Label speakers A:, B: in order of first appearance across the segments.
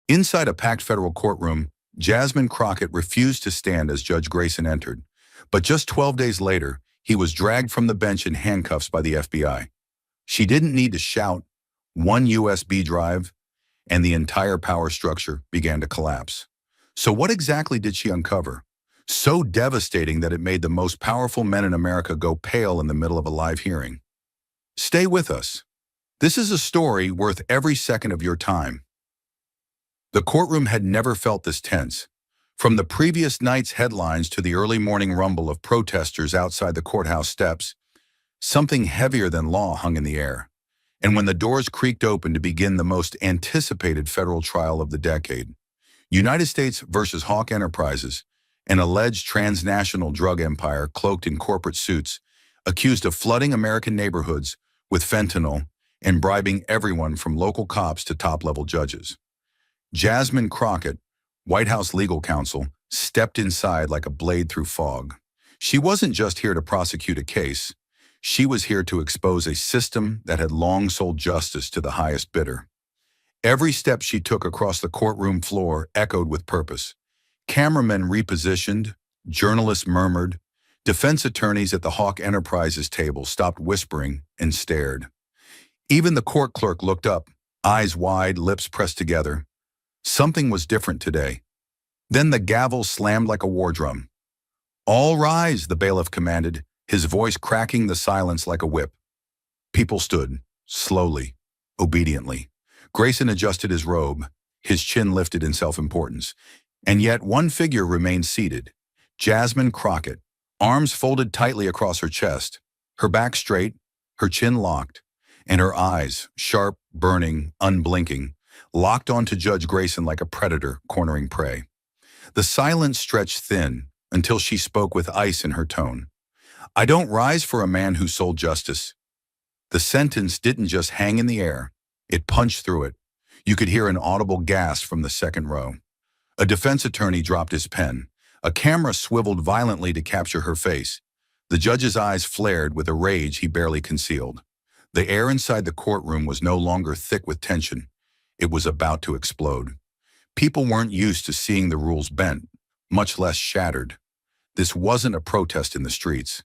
A: Inside a packed federal courtroom, Jasmine Crockett refused to stand as Judge Grayson entered. But just 12 days later, he was dragged from the bench in handcuffs by the FBI. She didn't need to shout. One USB drive, and the entire power structure began to collapse. So what exactly did she uncover? So devastating that it made the most powerful men in America go pale in the middle of a live hearing. Stay with us. This is a story worth every second of your time. The courtroom had never felt this tense. From the previous night's headlines to the early morning rumble of protesters outside the courthouse steps, something heavier than law hung in the air. And when the doors creaked open to begin the most anticipated federal trial of the decade, United States versus Hawk Enterprises, an alleged transnational drug empire cloaked in corporate suits, accused of flooding American neighborhoods with fentanyl and bribing everyone from local cops to top-level judges. Jasmine Crockett, White House legal counsel, stepped inside like a blade through fog. She wasn't just here to prosecute a case. She was here to expose a system that had long sold justice to the highest bidder. Every step she took across the courtroom floor echoed with purpose. Cameramen repositioned, journalists murmured, defense attorneys at the Hawk Enterprises table stopped whispering and stared. Even the court clerk looked up, eyes wide, lips pressed together. Something was different today. Then the gavel slammed like a war drum. "All rise," the bailiff commanded, his voice cracking the silence like a whip. People stood, slowly, obediently. Grayson adjusted his robe, his chin lifted in self-importance. And yet one figure remained seated, Jasmine Crockett, arms folded tightly across her chest, her back straight, her chin locked, and her eyes, sharp, burning, unblinking, locked onto Judge Grayson like a predator cornering prey. The silence stretched thin until she spoke with ice in her tone. "I don't rise for a man who sold justice." The sentence didn't just hang in the air, it punched through it. You could hear an audible gasp from the second row. A defense attorney dropped his pen. A camera swiveled violently to capture her face. The judge's eyes flared with a rage he barely concealed. The air inside the courtroom was no longer thick with tension. It was about to explode. People weren't used to seeing the rules bent, much less shattered. This wasn't a protest in the streets.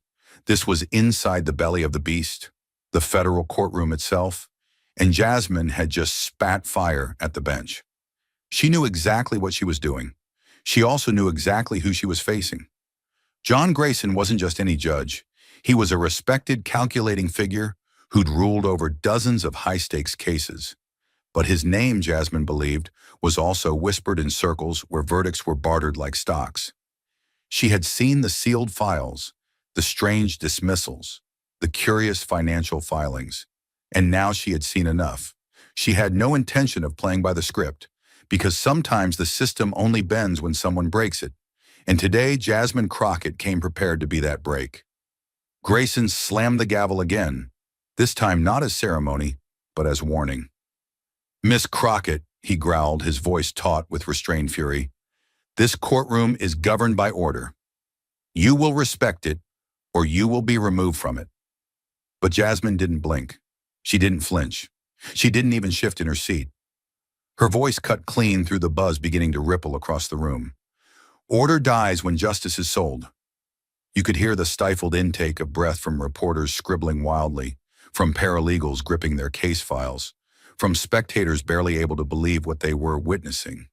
A: This was inside the belly of the beast, the federal courtroom itself, and Jasmine had just spat fire at the bench. She knew exactly what she was doing. She also knew exactly who she was facing. John Grayson wasn't just any judge. He was a respected, calculating figure who'd ruled over dozens of high-stakes cases. But his name, Jasmine believed, was also whispered in circles where verdicts were bartered like stocks. She had seen the sealed files, the strange dismissals, the curious financial filings, and now she had seen enough. She had no intention of playing by the script, because sometimes the system only bends when someone breaks it. And today, Jasmine Crockett came prepared to be that break. Grayson slammed the gavel again, this time not as ceremony, but as warning. "Miss Crockett," he growled, his voice taut with restrained fury, "this courtroom is governed by order. You will respect it, or you will be removed from it." But Jasmine didn't blink. She didn't flinch. She didn't even shift in her seat. Her voice cut clean through the buzz beginning to ripple across the room. Order dies when justice is sold. You could hear the stifled intake of breath from reporters scribbling wildly, from paralegals gripping their case files, from spectators barely able to believe what they were witnessing.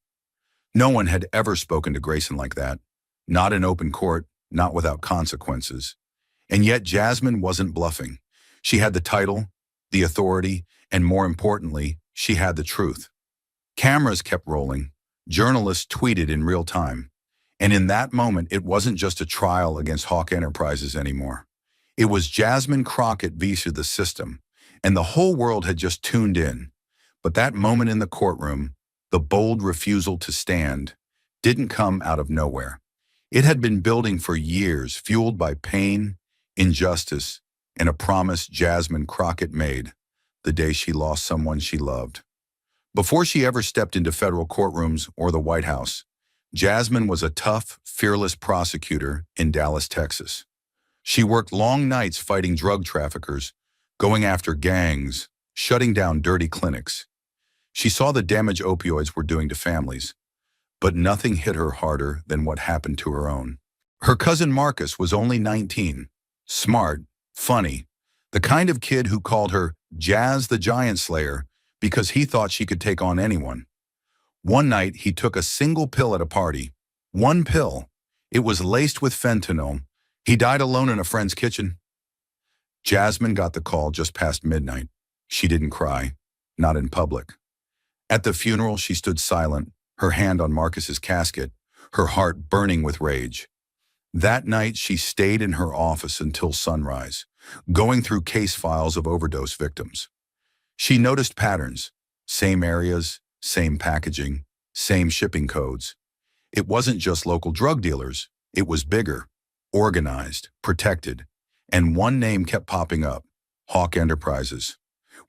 A: No one had ever spoken to Grayson like that, not in open court, not without consequences. And yet Jasmine wasn't bluffing. She had the title, the authority, and more importantly, she had the truth. Cameras kept rolling. Journalists tweeted in real time. And in that moment, it wasn't just a trial against Hawk Enterprises anymore. It was Jasmine Crockett versus the system, and the whole world had just tuned in. But that moment in the courtroom, the bold refusal to stand, didn't come out of nowhere. It had been building for years, fueled by pain, injustice, and a promise Jasmine Crockett made the day she lost someone she loved. Before she ever stepped into federal courtrooms or the White House, Jasmine was a tough, fearless prosecutor in Dallas, Texas. She worked long nights fighting drug traffickers, going after gangs, shutting down dirty clinics. She saw the damage opioids were doing to families, but nothing hit her harder than what happened to her own. Her cousin Marcus was only 19, smart, funny, the kind of kid who called her Jazz the Giant Slayer because he thought she could take on anyone. One night, he took a single pill at a party. One pill. It was laced with fentanyl. He died alone in a friend's kitchen. Jasmine got the call just past midnight. She didn't cry, not in public. At the funeral, she stood silent, her hand on Marcus's casket, her heart burning with rage. That night, she stayed in her office until sunrise, going through case files of overdose victims. She noticed patterns, same areas, same packaging, same shipping codes. It wasn't just local drug dealers, it was bigger, organized, protected, and one name kept popping up, Hawk Enterprises.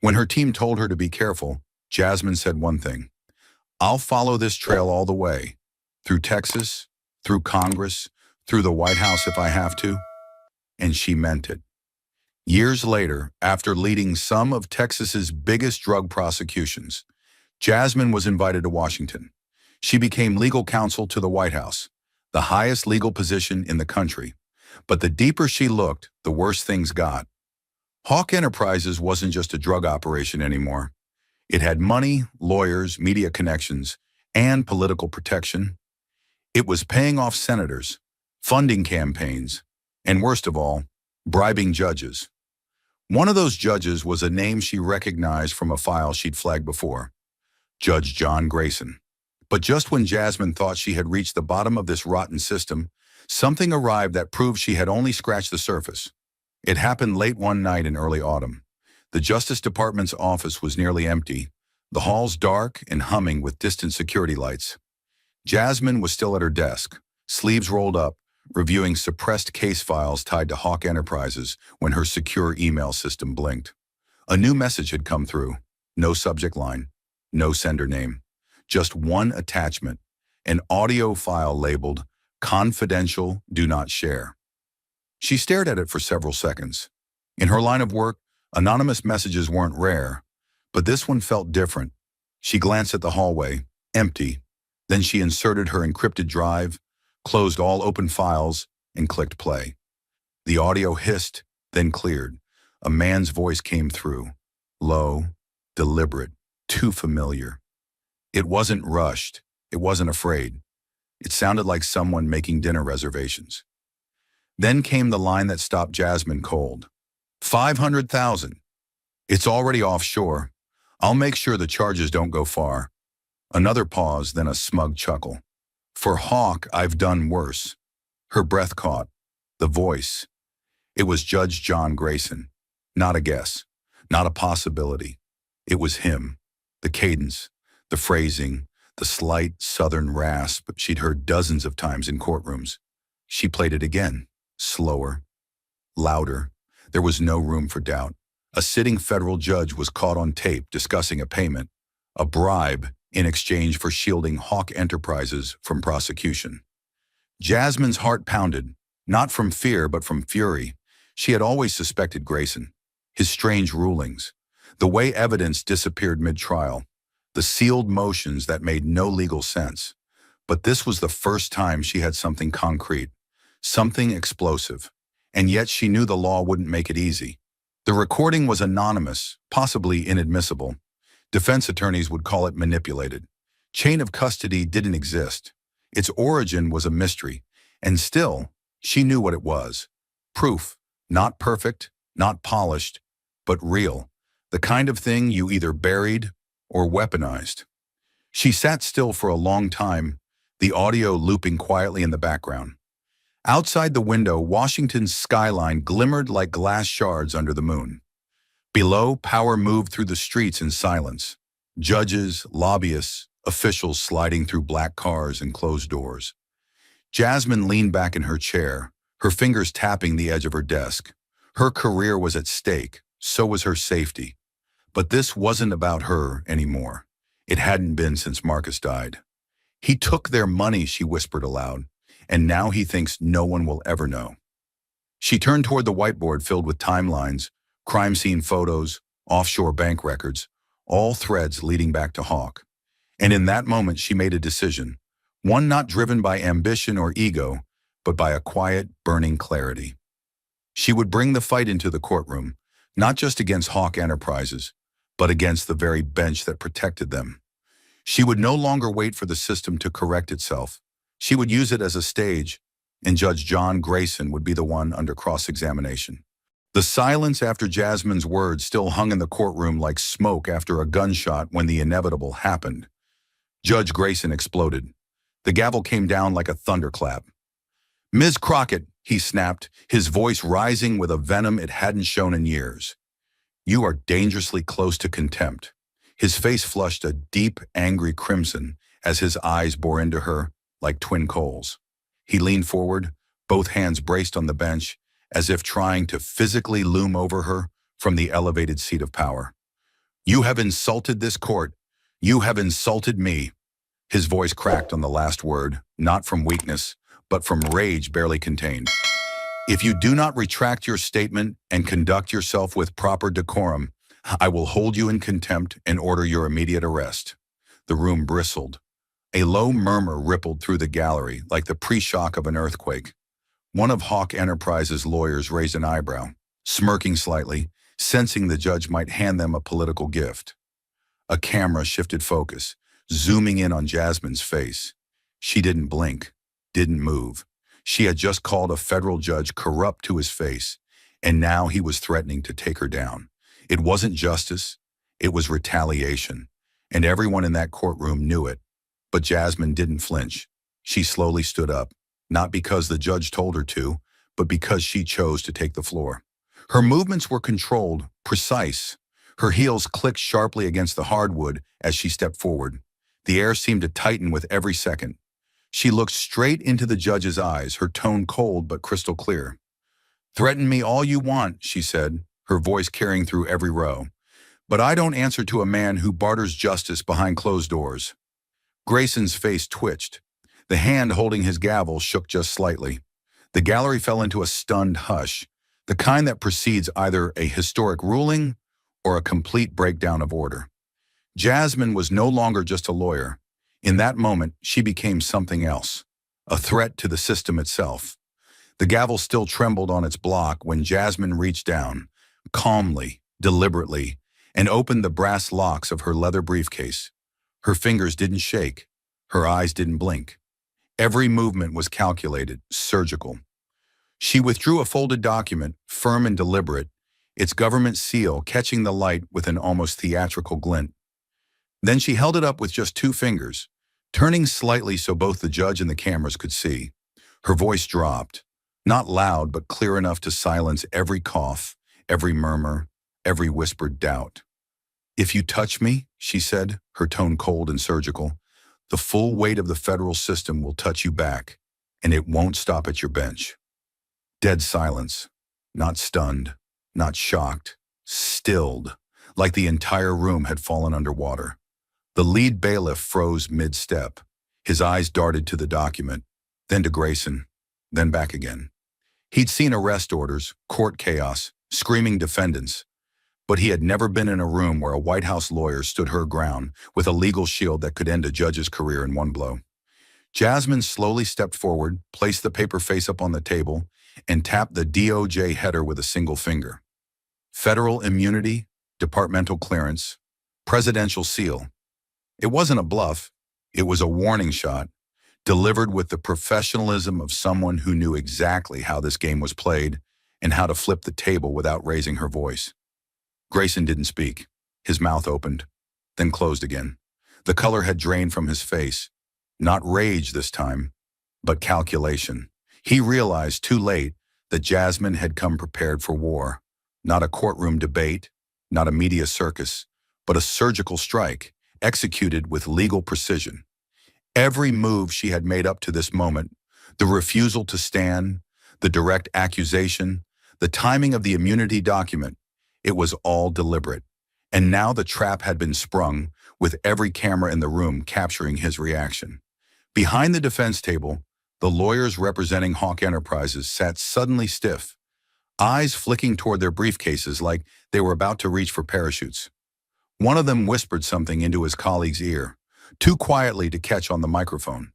A: When her team told her to be careful, Jasmine said one thing: "I'll follow this trail all the way, through Texas, through Congress, through the White House if I have to." And she meant it. Years later, after leading some of Texas's biggest drug prosecutions, Jasmine was invited to Washington. She became legal counsel to the White House, the highest legal position in the country. But the deeper she looked, the worse things got. Hawk Enterprises wasn't just a drug operation anymore. It had money, lawyers, media connections, and political protection. It was paying off senators, funding campaigns, and worst of all, bribing judges. One of those judges was a name she recognized from a file she'd flagged before: Judge John Grayson. But just when Jasmine thought she had reached the bottom of this rotten system, something arrived that proved she had only scratched the surface. It happened late one night in early autumn. The Justice Department's office was nearly empty, the halls dark and humming with distant security lights. Jasmine was still at her desk, sleeves rolled up, reviewing suppressed case files tied to Hawk Enterprises when her secure email system blinked. A new message had come through. No subject line, no sender name. Just one attachment, an audio file labeled "Confidential, Do Not Share." She stared at it for several seconds. In her line of work, anonymous messages weren't rare, but this one felt different. She glanced at the hallway, empty. Then she inserted her encrypted drive, closed all open files, and clicked play. The audio hissed, then cleared. A man's voice came through, low, deliberate, too familiar. It wasn't rushed. It wasn't afraid. It sounded like someone making dinner reservations. Then came the line that stopped Jasmine cold. 500,000. It's already offshore. I'll make sure the charges don't go far. Another pause, then a smug chuckle. For Hawk, I've done worse. Her breath caught. The voice. It was Judge John Grayson. Not a guess. Not a possibility. It was him. The cadence, the phrasing, the slight southern rasp she'd heard dozens of times in courtrooms. She played it again, slower, louder. There was no room for doubt. A sitting federal judge was caught on tape discussing a payment, a bribe in exchange for shielding Hawk Enterprises from prosecution. Jasmine's heart pounded, not from fear but from fury. She had always suspected Grayson, his strange rulings, the way evidence disappeared mid-trial, the sealed motions that made no legal sense. But this was the first time she had something concrete, something explosive, and yet she knew the law wouldn't make it easy. The recording was anonymous, possibly inadmissible. Defense attorneys would call it manipulated. Chain of custody didn't exist. Its origin was a mystery, and still, she knew what it was. Proof, not perfect, not polished, but real. The kind of thing you either buried or weaponized. She sat still for a long time, the audio looping quietly in the background. Outside the window, Washington's skyline glimmered like glass shards under the moon. Below, power moved through the streets in silence. Judges, lobbyists, officials sliding through black cars and closed doors. Jasmine leaned back in her chair, her fingers tapping the edge of her desk. Her career was at stake, so was her safety. But this wasn't about her anymore. It hadn't been since Marcus died. He took their money, she whispered aloud, and now he thinks no one will ever know. She turned toward the whiteboard filled with timelines, crime scene photos, offshore bank records, all threads leading back to Hawk. And in that moment, she made a decision, one not driven by ambition or ego, but by a quiet, burning clarity. She would bring the fight into the courtroom, not just against Hawk Enterprises, but against the very bench that protected them. She would no longer wait for the system to correct itself. She would use it as a stage, and Judge John Grayson would be the one under cross-examination. The silence after Jasmine's words still hung in the courtroom like smoke after a gunshot when the inevitable happened. Judge Grayson exploded. The gavel came down like a thunderclap. "Ms. Crockett," he snapped, his voice rising with a venom it hadn't shown in years. "You are dangerously close to contempt." His face flushed a deep, angry crimson as his eyes bore into her like twin coals. He leaned forward, both hands braced on the bench, as if trying to physically loom over her from the elevated seat of power. "You have insulted this court. You have insulted me." His voice cracked on the last word, not from weakness, but from rage barely contained. "If you do not retract your statement and conduct yourself with proper decorum, I will hold you in contempt and order your immediate arrest." The room bristled. A low murmur rippled through the gallery like the pre-shock of an earthquake. One of Hawk Enterprises' lawyers raised an eyebrow, smirking slightly, sensing the judge might hand them a political gift. A camera shifted focus, zooming in on Jasmine's face. She didn't blink, didn't move. She had just called a federal judge corrupt to his face, and now he was threatening to take her down. It wasn't justice, it was retaliation, and everyone in that courtroom knew it. But Jasmine didn't flinch. She slowly stood up, not because the judge told her to, but because she chose to take the floor. Her movements were controlled, precise. Her heels clicked sharply against the hardwood as she stepped forward. The air seemed to tighten with every second. She looked straight into the judge's eyes, her tone cold but crystal clear. "Threaten me all you want," she said, her voice carrying through every row. "But I don't answer to a man who barters justice behind closed doors." Grayson's face twitched. The hand holding his gavel shook just slightly. The gallery fell into a stunned hush, the kind that precedes either a historic ruling or a complete breakdown of order. Jasmine was no longer just a lawyer. In that moment, she became something else, a threat to the system itself. The gavel still trembled on its block when Jasmine reached down, calmly, deliberately, and opened the brass locks of her leather briefcase. Her fingers didn't shake. Her eyes didn't blink. Every movement was calculated, surgical. She withdrew a folded document, firm and deliberate, its government seal catching the light with an almost theatrical glint. Then she held it up with just 2 fingers, turning slightly so both the judge and the cameras could see. Her voice dropped, not loud but clear enough to silence every cough, every murmur, every whispered doubt. "If you touch me," she said, her tone cold and surgical, "the full weight of the federal system will touch you back, and it won't stop at your bench." Dead silence, not stunned, not shocked, stilled, like the entire room had fallen underwater. The lead bailiff froze mid-step. His eyes darted to the document, then to Grayson, then back again. He'd seen arrest orders, court chaos, screaming defendants, but he had never been in a room where a White House lawyer stood her ground with a legal shield that could end a judge's career in one blow. Jasmine slowly stepped forward, placed the paper face up on the table, and tapped the DOJ header with a single finger. Federal immunity, departmental clearance, presidential seal. It wasn't a bluff. It was a warning shot, delivered with the professionalism of someone who knew exactly how this game was played and how to flip the table without raising her voice. Grayson didn't speak. His mouth opened, then closed again. The color had drained from his face. Not rage this time, but calculation. He realized too late that Jasmine had come prepared for war. Not a courtroom debate, not a media circus, but a surgical strike, executed with legal precision. Every move she had made up to this moment, the refusal to stand, the direct accusation, the timing of the immunity document, it was all deliberate. And now the trap had been sprung, with every camera in the room capturing his reaction. Behind the defense table, the lawyers representing Hawk Enterprises sat suddenly stiff, eyes flicking toward their briefcases like they were about to reach for parachutes. One of them whispered something into his colleague's ear, too quietly to catch on the microphone,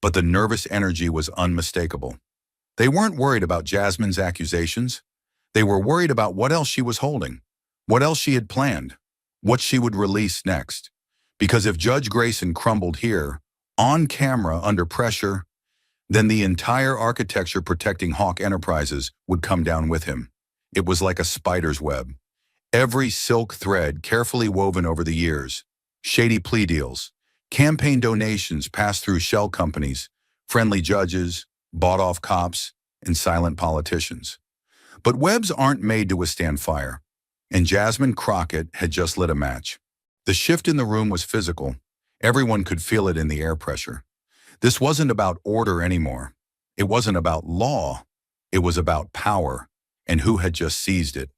A: but the nervous energy was unmistakable. They weren't worried about Jasmine's accusations. They were worried about what else she was holding, what else she had planned, what she would release next. Because if Judge Grayson crumbled here, on camera, under pressure, then the entire architecture protecting Hawk Enterprises would come down with him. It was like a spider's web. Every silk thread carefully woven over the years, shady plea deals, campaign donations passed through shell companies, friendly judges, bought-off cops, and silent politicians. But webs aren't made to withstand fire, and Jasmine Crockett had just lit a match. The shift in the room was physical. Everyone could feel it in the air pressure. This wasn't about order anymore. It wasn't about law. It was about power, and who had just seized it.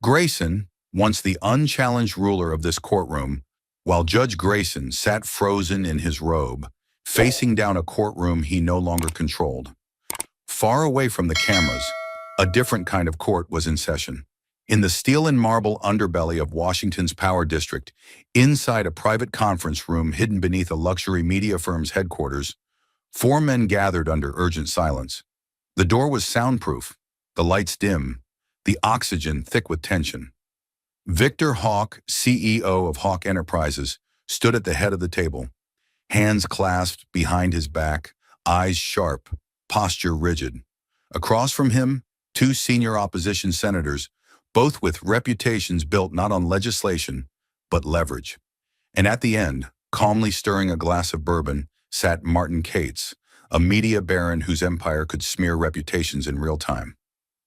A: Grayson, once the unchallenged ruler of this courtroom, while Judge Grayson sat frozen in his robe, facing down a courtroom he no longer controlled. Far away from the cameras, a different kind of court was in session. In the steel and marble underbelly of Washington's power district, inside a private conference room hidden beneath a luxury media firm's headquarters, 4 men gathered under urgent silence. The door was soundproof, the lights dim, the oxygen thick with tension. Victor Hawk, CEO of Hawk Enterprises, stood at the head of the table, hands clasped behind his back, eyes sharp, posture rigid. Across from him, 2 senior opposition senators, both with reputations built not on legislation, but leverage. And at the end, calmly stirring a glass of bourbon, sat Martin Cates, a media baron whose empire could smear reputations in real time.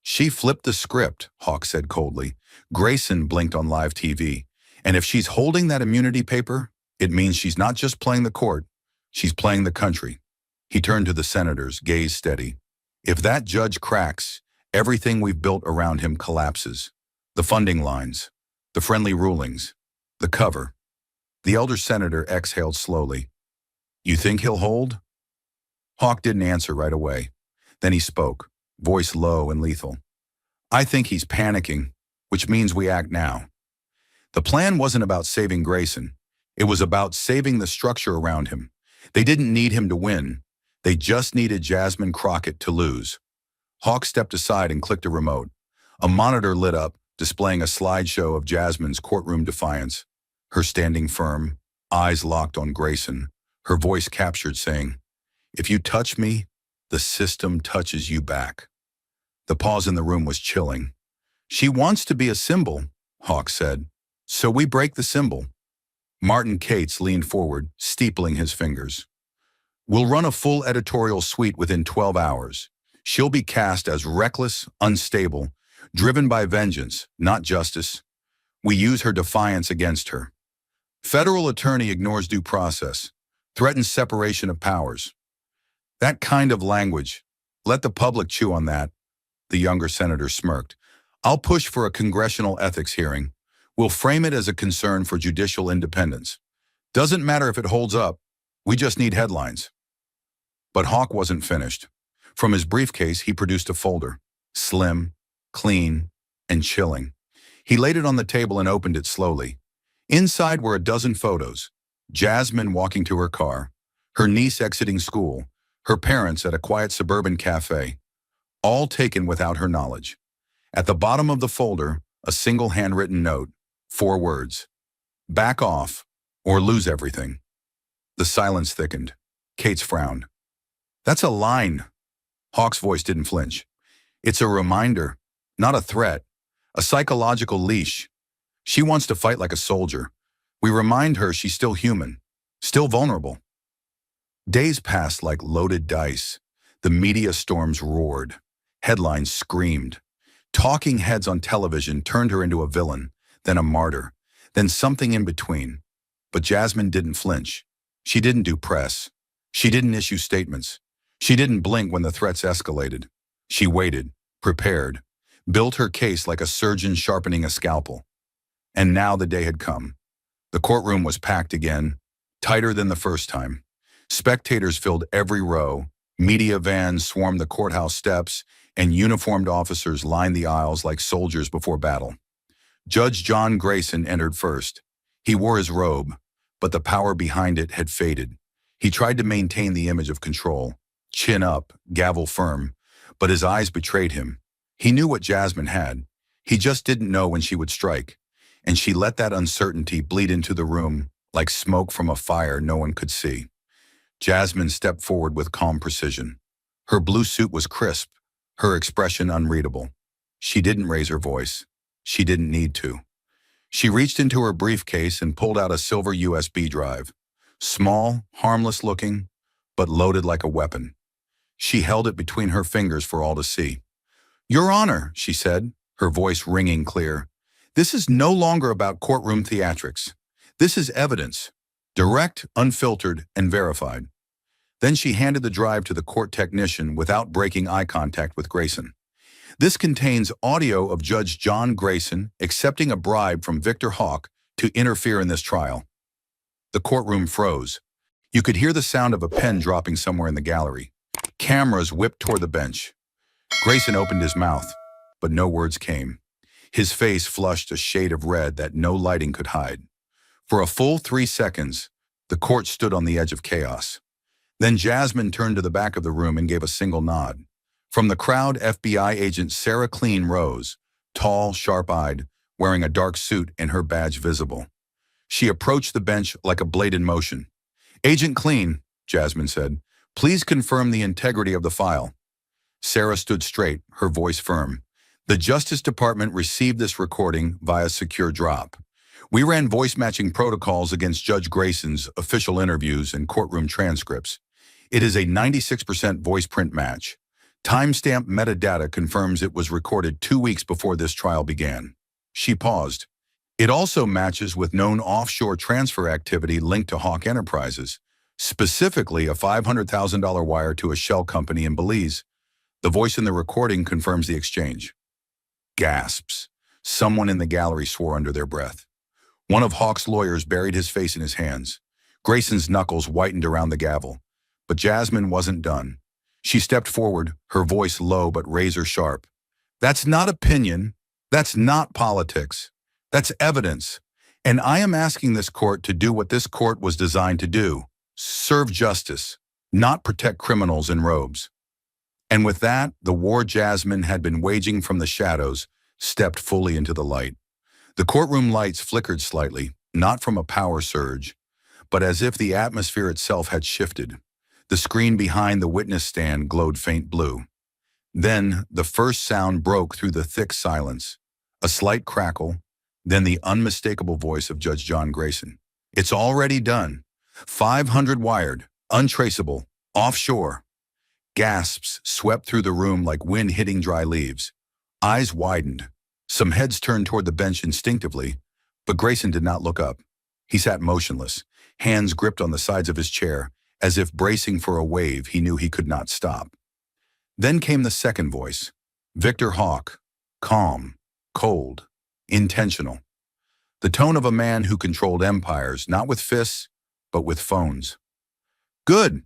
A: She flipped the script, Hawk said coldly. Grayson blinked on live TV. And if she's holding that immunity paper, it means she's not just playing the court, she's playing the country. He turned to the senators, gaze steady. If that judge cracks, everything we've built around him collapses. The funding lines, the friendly rulings, the cover. The elder senator exhaled slowly. You think he'll hold? Hawk didn't answer right away. Then he spoke, voice low and lethal. I think he's panicking, which means we act now. The plan wasn't about saving Grayson. It was about saving the structure around him. They didn't need him to win. They just needed Jasmine Crockett to lose. Hawk stepped aside and clicked a remote. A monitor lit up, displaying a slideshow of Jasmine's courtroom defiance. Her standing firm, eyes locked on Grayson, her voice captured saying, if you touch me, the system touches you back. The pause in the room was chilling. She wants to be a symbol, Hawk said. So we break the symbol. Martin Cates leaned forward, steepling his fingers. We'll run a full editorial suite within 12 hours. She'll be cast as reckless, unstable, driven by vengeance, not justice. We use her defiance against her. Federal attorney ignores due process, threatens separation of powers. That kind of language. Let the public chew on that. The younger senator smirked. I'll push for a congressional ethics hearing. We'll frame it as a concern for judicial independence. Doesn't matter if it holds up. We just need headlines. But Hawk wasn't finished. From his briefcase, he produced a folder. Slim, clean, and chilling. He laid it on the table and opened it slowly. Inside were a dozen photos. Jasmine walking to her car, her niece exiting school, her parents at a quiet suburban cafe, all taken without her knowledge. At the bottom of the folder, a single handwritten note, 4 words. Back off, or lose everything. The silence thickened. Cates frowned. That's a line. Hawk's voice didn't flinch. It's a reminder, not a threat, a psychological leash. She wants to fight like a soldier. We remind her she's still human, still vulnerable. Days passed like loaded dice. The media storms roared. Headlines screamed. Talking heads on television turned her into a villain, then a martyr, then something in between. But Jasmine didn't flinch. She didn't do press. She didn't issue statements. She didn't blink when the threats escalated. She waited, prepared, built her case like a surgeon sharpening a scalpel. And now the day had come. The courtroom was packed again, tighter than the first time. Spectators filled every row, media vans swarmed the courthouse steps, and uniformed officers lined the aisles like soldiers before battle. Judge John Grayson entered first. He wore his robe, but the power behind it had faded. He tried to maintain the image of control, chin up, gavel firm, but his eyes betrayed him. He knew what Jasmine had. He just didn't know when she would strike, and she let that uncertainty bleed into the room like smoke from a fire no one could see. Jasmine stepped forward with calm precision. Her blue suit was crisp, her expression unreadable. She didn't raise her voice. She didn't need to. She reached into her briefcase and pulled out a silver USB drive. Small, harmless looking, but loaded like a weapon. She held it between her fingers for all to see. "Your Honor," she said, her voice ringing clear, "this is no longer about courtroom theatrics. This is evidence, direct, unfiltered, and verified." Then she handed the drive to the court technician without breaking eye contact with Grayson. "This contains audio of Judge John Grayson accepting a bribe from Victor Hawk to interfere in this trial." The courtroom froze. You could hear the sound of a pen dropping somewhere in the gallery. Cameras whipped toward the bench. Grayson opened his mouth, but no words came. His face flushed a shade of red that no lighting could hide. For a full 3 seconds, the court stood on the edge of chaos. Then Jasmine turned to the back of the room and gave a single nod. From the crowd, FBI agent Sarah Clean rose, tall, sharp-eyed, wearing a dark suit and her badge visible. She approached the bench like a blade in motion. "Agent Clean," Jasmine said, "please confirm the integrity of the file." Sarah stood straight, her voice firm. "The Justice Department received this recording via secure drop. We ran voice-matching protocols against Judge Grayson's official interviews and courtroom transcripts. It is a 96% voice print match. Timestamp metadata confirms it was recorded 2 weeks before this trial began." She paused. "It also matches with known offshore transfer activity linked to Hawk Enterprises, specifically a $500,000 wire to a shell company in Belize. The voice in the recording confirms the exchange." Gasps. Someone in the gallery swore under their breath. One of Hawk's lawyers buried his face in his hands. Grayson's knuckles whitened around the gavel. But Jasmine wasn't done. She stepped forward, her voice low but razor sharp. "That's not opinion. That's not politics. That's evidence. And I am asking this court to do what this court was designed to do. Serve justice, not protect criminals in robes." And with that, the war Jasmine had been waging from the shadows stepped fully into the light. The courtroom lights flickered slightly, not from a power surge, but as if the atmosphere itself had shifted. The screen behind the witness stand glowed faint blue. Then the first sound broke through the thick silence. A slight crackle, then the unmistakable voice of Judge John Grayson. "It's already done. 500 wired, untraceable, offshore." Gasps swept through the room like wind hitting dry leaves. Eyes widened. Some heads turned toward the bench instinctively, but Grayson did not look up. He sat motionless, hands gripped on the sides of his chair, as if bracing for a wave he knew he could not stop. Then came the second voice, Victor Hawk, calm, cold, intentional. The tone of a man who controlled empires, not with fists, but with phones. "Good.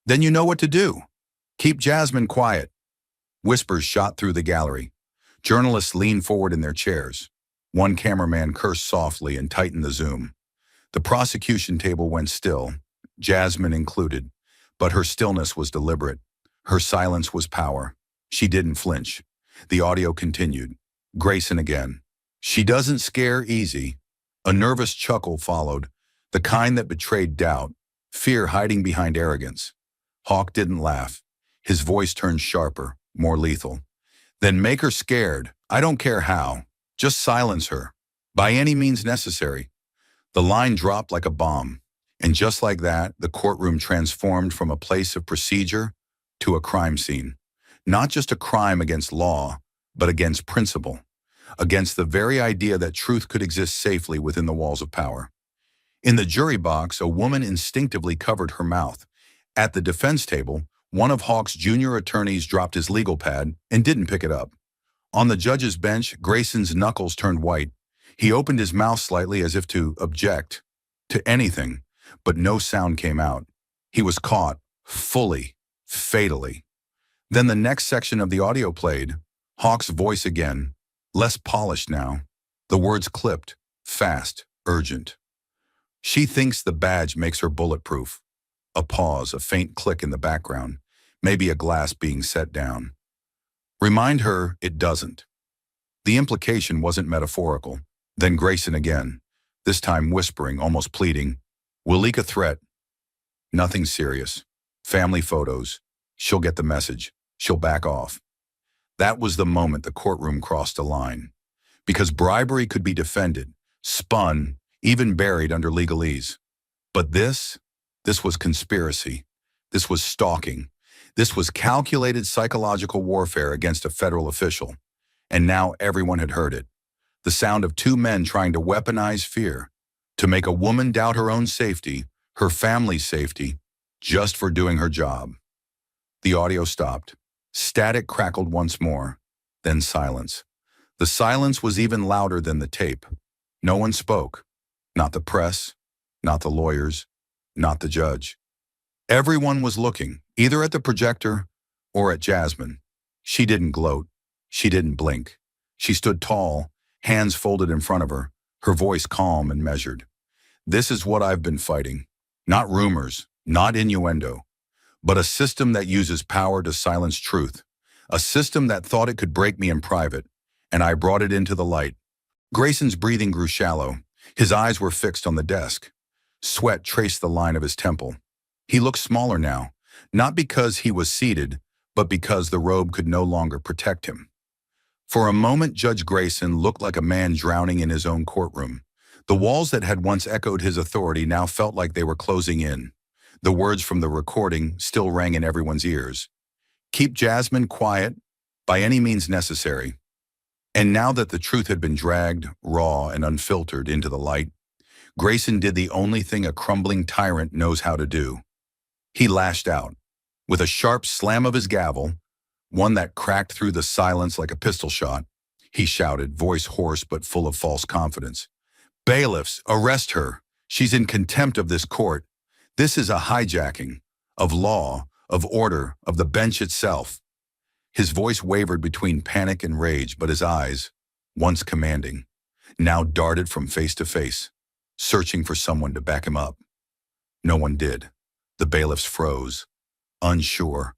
A: Then you know what to do. Keep Jasmine quiet." Whispers shot through the gallery. Journalists leaned forward in their chairs. One cameraman cursed softly and tightened the zoom. The prosecution table went still, Jasmine included, but her stillness was deliberate. Her silence was power. She didn't flinch. The audio continued. Grayson again. "She doesn't scare easy." A nervous chuckle followed, the kind that betrayed doubt, fear hiding behind arrogance. Hawk didn't laugh. His voice turned sharper, more lethal. "Then make her scared. I don't care how. Just silence her. By any means necessary." The line dropped like a bomb. And just like that, the courtroom transformed from a place of procedure to a crime scene. Not just a crime against law, but against principle. Against the very idea that truth could exist safely within the walls of power. In the jury box, a woman instinctively covered her mouth. At the defense table, one of Hawk's junior attorneys dropped his legal pad and didn't pick it up. On the judge's bench, Grayson's knuckles turned white. He opened his mouth slightly as if to object to anything, but no sound came out. He was caught, fully, fatally. Then the next section of the audio played, Hawk's voice again, less polished now, The words clipped, fast, urgent. She thinks the badge makes her bulletproof. A pause, a faint click in the background, maybe a glass being set down. Remind her it doesn't. The implication wasn't metaphorical. Then Grayson again, this time whispering, almost pleading, "We'll leak a threat. Nothing serious. Family photos. She'll get the message. She'll back off." That was the moment the courtroom crossed a line. Because bribery could be defended, spun, even buried under legalese. But this was conspiracy. This was stalking. This was calculated psychological warfare against a federal official. And now everyone had heard it. The sound of two men trying to weaponize fear, to make a woman doubt her own safety, her family's safety, just for doing her job. The audio stopped. Static crackled once more, then silence. The silence was even louder than the tape. No one spoke. Not the press, not the lawyers, not the judge. Everyone was looking, either at the projector or at Jasmine. She didn't gloat. She didn't blink. She stood tall, hands folded in front of her, her voice calm and measured. "This is what I've been fighting. Not rumors, not innuendo, but a system that uses power to silence truth. A system that thought it could break me in private, and I brought it into the light." Grayson's breathing grew shallow. His eyes were fixed on the desk. Sweat traced the line of his temple. He looked smaller now, not because he was seated, but because the robe could no longer protect him. For a moment, Judge Grayson looked like a man drowning in his own courtroom. The walls that had once echoed his authority now felt like they were closing in. The words from the recording still rang in everyone's ears. "Keep Jasmine quiet, by any means necessary." And now that the truth had been dragged, raw and unfiltered, into the light, Grayson did the only thing a crumbling tyrant knows how to do. He lashed out. With a sharp slam of his gavel, one that cracked through the silence like a pistol shot, he shouted, voice hoarse but full of false confidence. "Bailiffs, arrest her. She's in contempt of this court. This is a hijacking of law, of order, of the bench itself." His voice wavered between panic and rage, but his eyes, once commanding, now darted from face to face, searching for someone to back him up. No one did. The bailiffs froze, unsure,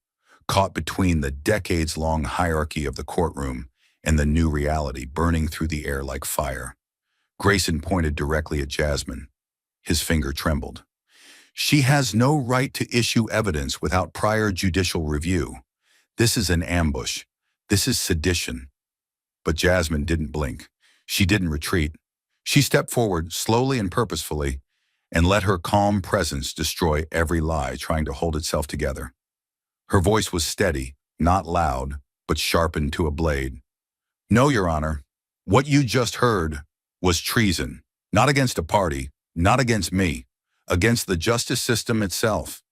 A: caught between the decades-long hierarchy of the courtroom and the new reality burning through the air like fire. Grayson pointed directly at Jasmine. His finger trembled. "She has no right to issue evidence without prior judicial review. This is an ambush. This is sedition." But Jasmine didn't blink. She didn't retreat. She stepped forward, slowly and purposefully, and let her calm presence destroy every lie trying to hold itself together. Her voice was steady, not loud, but sharpened to a blade. "No, Your Honor. What you just heard was treason. Not against a party, not against me, against the justice system itself."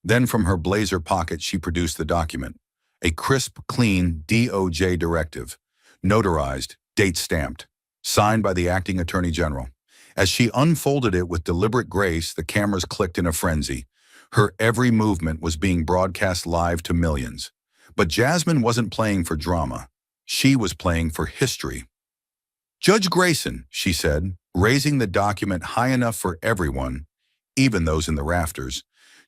A: Then from her blazer pocket she produced the document. A crisp, clean DOJ directive, notarized, date-stamped, signed by the acting attorney general. As she unfolded it with deliberate grace, the cameras clicked in a frenzy. Her every movement was being broadcast live to millions. But Jasmine wasn't playing for drama. She was playing for history. "Judge Grayson," she said, raising the document high enough for everyone, even those in the rafters,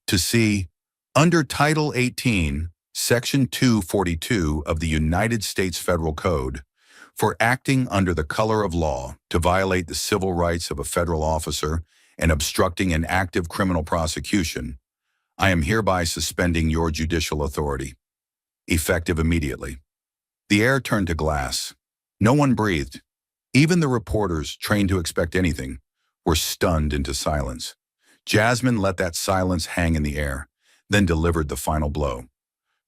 A: to see, under Title 18, Section 242 of the United States Federal Code, for acting under the color of law to violate the civil rights of a federal officer and obstructing an active criminal prosecution, I am hereby suspending your judicial authority. Effective immediately." The air turned to glass. No one breathed. Even the reporters, trained to expect anything, were stunned into silence. Jasmine let that silence hang in the air, then delivered the final blow.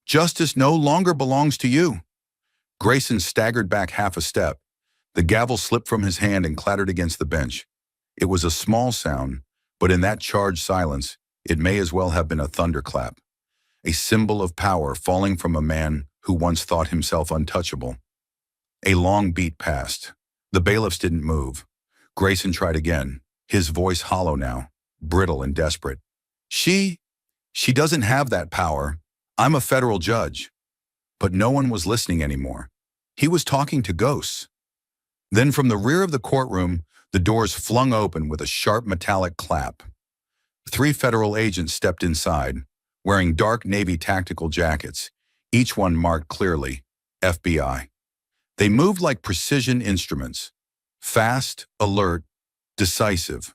A: "Justice no longer belongs to you." Grayson staggered back half a step. The gavel slipped from his hand and clattered against the bench. It was a small sound, but in that charged silence, it may as well have been a thunderclap. A symbol of power falling from a man who once thought himself untouchable. A long beat passed. The bailiffs didn't move. Grayson tried again, his voice hollow now, brittle and desperate. She doesn't have that power. I'm a federal judge." But no one was listening anymore. He was talking to ghosts. Then from the rear of the courtroom, the doors flung open with a sharp metallic clap. Three federal agents stepped inside, wearing dark navy tactical jackets, each one marked clearly, FBI. They moved like precision instruments, fast, alert, decisive.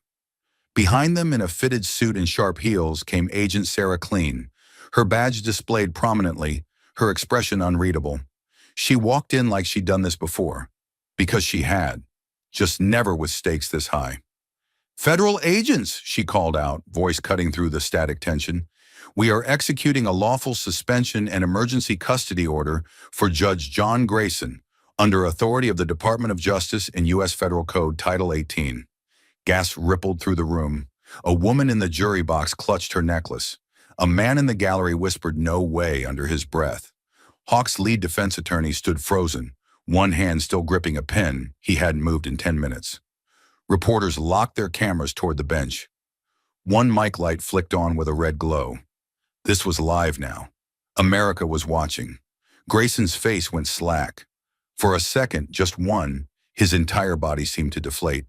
A: Behind them in a fitted suit and sharp heels came Agent Sarah Clean, her badge displayed prominently, her expression unreadable. She walked in like she'd done this before, because she had, just never with stakes this high. "Federal agents," she called out, voice cutting through the static tension. "We are executing a lawful suspension and emergency custody order for Judge John Grayson, under authority of the Department of Justice and U.S. Federal Code Title 18. Gas rippled through the room. A woman in the jury box clutched her necklace. A man in the gallery whispered "no way" under his breath. Hawk's lead defense attorney stood frozen, one hand still gripping a pen he hadn't moved in 10 minutes. Reporters locked their cameras toward the bench. One mic light flicked on with a red glow. This was live now. America was watching. Grayson's face went slack. For a second, just one, his entire body seemed to deflate.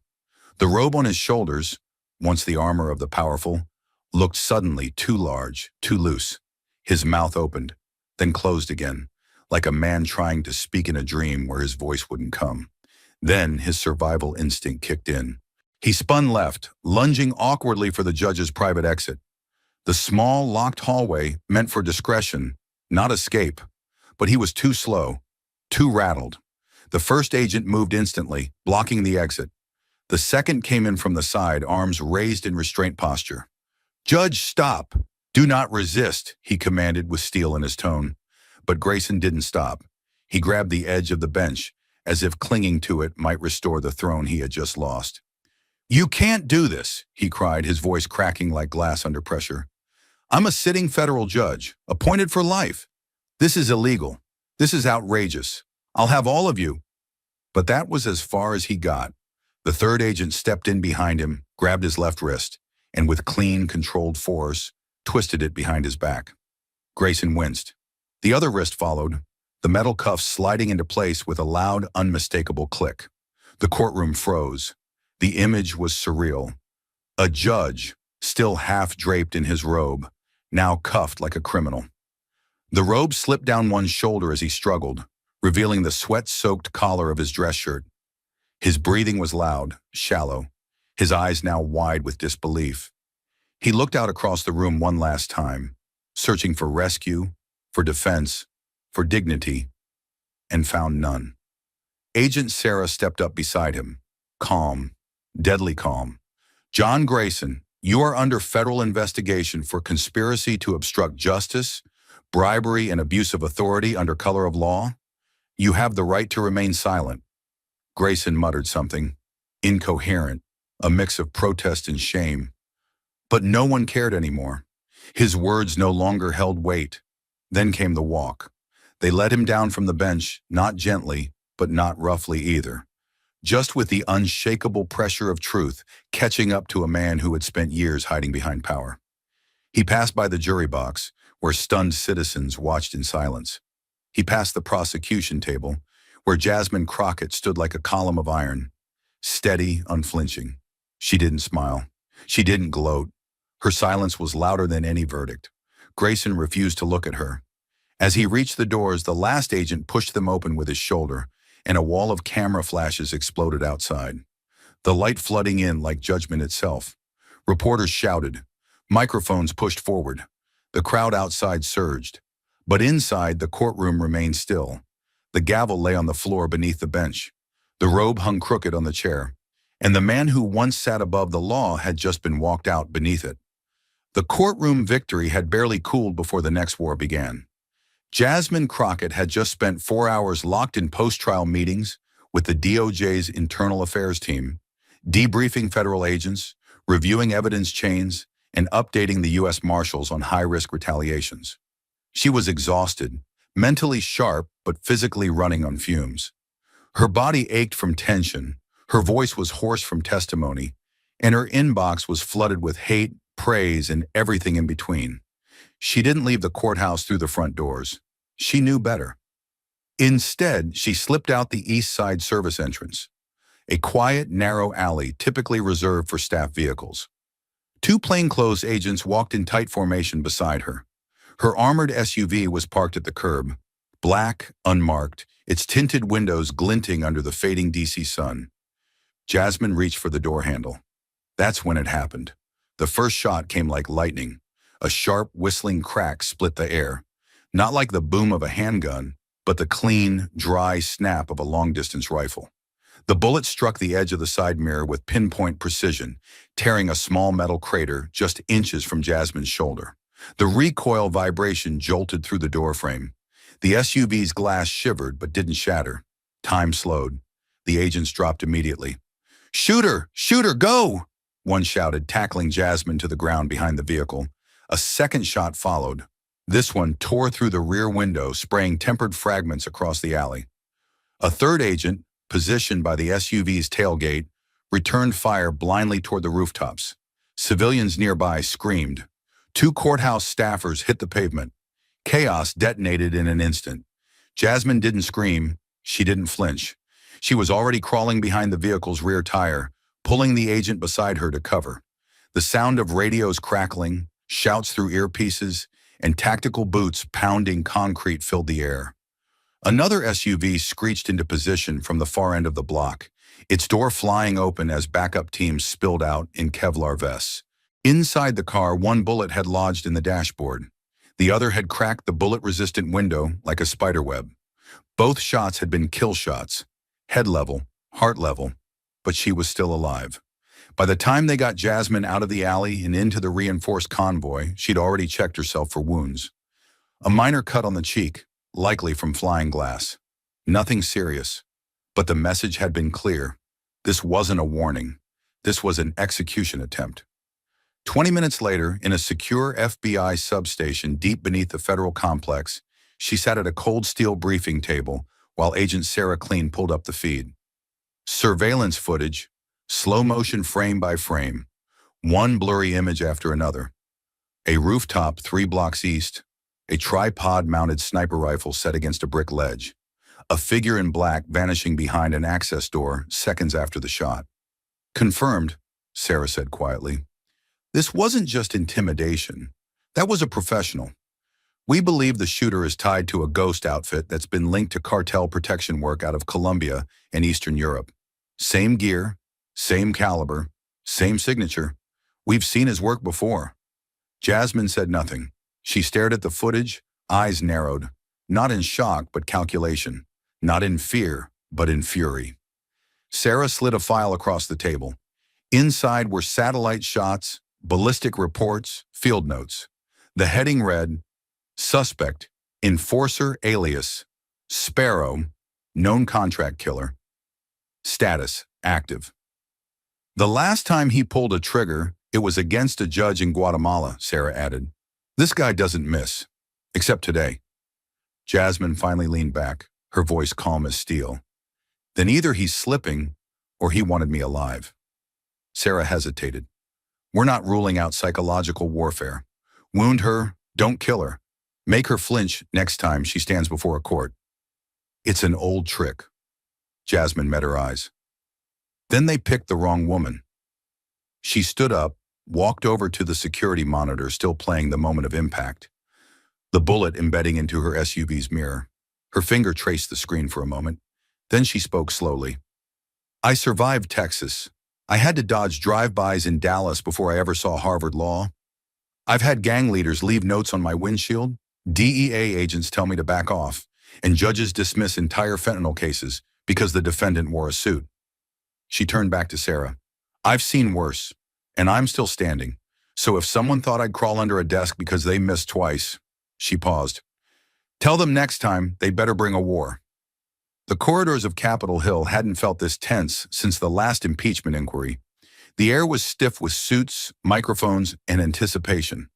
A: The robe on his shoulders, once the armor of the powerful, looked suddenly too large, too loose. His mouth opened, then closed again, like a man trying to speak in a dream where his voice wouldn't come. Then his survival instinct kicked in. He spun left, lunging awkwardly for the judge's private exit. The small, locked hallway meant for discretion, not escape. But he was too slow, too rattled. The first agent moved instantly, blocking the exit. The second came in from the side, arms raised in restraint posture. "Judge, stop! Do not resist," he commanded with steel in his tone. But Grayson didn't stop. He grabbed the edge of the bench, as if clinging to it might restore the throne he had just lost. "You can't do this," he cried, his voice cracking like glass under pressure. "I'm a sitting federal judge, appointed for life. This is illegal. This is outrageous. I'll have all of you." But that was as far as he got. The third agent stepped in behind him, grabbed his left wrist, and with clean, controlled force, twisted it behind his back. Grayson winced. The other wrist followed, the metal cuffs sliding into place with a loud, unmistakable click. The courtroom froze. The image was surreal. A judge, still half draped in his robe, now cuffed like a criminal. The robe slipped down one shoulder as he struggled, revealing the sweat-soaked collar of his dress shirt. His breathing was loud, shallow, his eyes now wide with disbelief. He looked out across the room one last time, searching for rescue, for defense, for dignity, and found none. Agent Sarah stepped up beside him, calm, deadly calm. "John Grayson, you are under federal investigation for conspiracy to obstruct justice, bribery, and abuse of authority under color of law. You have the right to remain silent." Grayson muttered something, incoherent, a mix of protest and shame. But no one cared anymore. His words no longer held weight. Then came the walk. They led him down from the bench, not gently, but not roughly either. Just with the unshakable pressure of truth catching up to a man who had spent years hiding behind power. He passed by the jury box, where stunned citizens watched in silence. He passed the prosecution table, where Jasmine Crockett stood like a column of iron, steady, unflinching. She didn't smile. She didn't gloat. Her silence was louder than any verdict. Grayson refused to look at her. As he reached the doors, the last agent pushed them open with his shoulder, and a wall of camera flashes exploded outside, the light flooding in like judgment itself. Reporters shouted. Microphones pushed forward. The crowd outside surged. But inside, the courtroom remained still. The gavel lay on the floor beneath the bench. The robe hung crooked on the chair. And the man who once sat above the law had just been walked out beneath it. The courtroom victory had barely cooled before the next war began. Jasmine Crockett had just spent 4 hours locked in post-trial meetings with the DOJ's internal affairs team, debriefing federal agents, reviewing evidence chains, and updating the U.S. Marshals on high-risk retaliations. She was exhausted, mentally sharp, but physically running on fumes. Her body ached from tension, her voice was hoarse from testimony, and her inbox was flooded with hate, praise, and everything in between. She didn't leave the courthouse through the front doors. She knew better. Instead, she slipped out the East Side service entrance. a quiet, narrow alley typically reserved for staff vehicles. Two plainclothes agents walked in tight formation beside her. Her armored SUV was parked at the curb, black, unmarked, its tinted windows glinting under the fading DC sun. Jasmine reached for the door handle. That's when it happened. The first shot came like lightning. A sharp, whistling crack split the air. Not like the boom of a handgun, but the clean, dry snap of a long-distance rifle. The bullet struck the edge of the side mirror with pinpoint precision, tearing a small metal crater just inches from Jasmine's shoulder. The recoil vibration jolted through the doorframe. The SUV's glass shivered but didn't shatter. Time slowed. The agents dropped immediately. "Shoot her! Shoot her! Go!" one shouted, tackling Jasmine to the ground behind the vehicle. A second shot followed. This one tore through the rear window, spraying tempered fragments across the alley. A third agent, positioned by the SUV's tailgate, returned fire blindly toward the rooftops. Civilians nearby screamed. Two courthouse staffers hit the pavement. Chaos detonated in an instant. Jasmine didn't scream. She didn't flinch. She was already crawling behind the vehicle's rear tire, pulling the agent beside her to cover. The sound of radios crackling, shouts through earpieces, and tactical boots pounding concrete filled the air. Another SUV screeched into position from the far end of the block, its door flying open as backup teams spilled out in Kevlar vests. Inside the car, one bullet had lodged in the dashboard. The other had cracked the bullet-resistant window like a spiderweb. Both shots had been kill shots, head level, heart level, but she was still alive. By the time they got Jasmine out of the alley and into the reinforced convoy, she'd already checked herself for wounds. A minor cut on the cheek, likely from flying glass. Nothing serious, but the message had been clear. This wasn't a warning. This was an execution attempt. 20 minutes later, in a secure FBI substation deep beneath the federal complex, she sat at a cold steel briefing table while Agent Sarah Clean pulled up the feed. Surveillance footage, slow motion frame by frame, one blurry image after another. A rooftop 3 blocks east, a tripod-mounted sniper rifle set against a brick ledge, a figure in black vanishing behind an access door seconds after the shot. "Confirmed," Sarah said quietly. "This wasn't just intimidation. That was a professional. We believe the shooter is tied to a ghost outfit that's been linked to cartel protection work out of Colombia and Eastern Europe. Same gear, same caliber, same signature. We've seen his work before." Jasmine said nothing. She stared at the footage, eyes narrowed, not in shock but calculation, not in fear but in fury. Sarah slid a file across the table. Inside were satellite shots, ballistic reports, field notes. The heading read, "Suspect, Enforcer alias, Sparrow, known contract killer. Status, active." "The last time he pulled a trigger, it was against a judge in Guatemala," Sarah added. "This guy doesn't miss, except today." Jasmine finally leaned back, her voice calm as steel. "Then either he's slipping, or he wanted me alive." Sarah hesitated. "We're not ruling out psychological warfare. Wound her, don't kill her. Make her flinch next time she stands before a court. It's an old trick." Jasmine met her eyes. "Then they picked the wrong woman." She stood up, walked over to the security monitor still playing the moment of impact, the bullet embedding into her SUV's mirror. Her finger traced the screen for a moment. Then she spoke slowly. "I survived Texas. I had to dodge drive-bys in Dallas before I ever saw Harvard Law. I've had gang leaders leave notes on my windshield, DEA agents tell me to back off, and judges dismiss entire fentanyl cases because the defendant wore a suit." She turned back to Sarah. "I've seen worse, and I'm still standing. So if someone thought I'd crawl under a desk because they missed twice," she paused, "tell them next time they better bring a war." The corridors of Capitol Hill hadn't felt this tense since the last impeachment inquiry. The air was stiff with suits, microphones, and anticipation.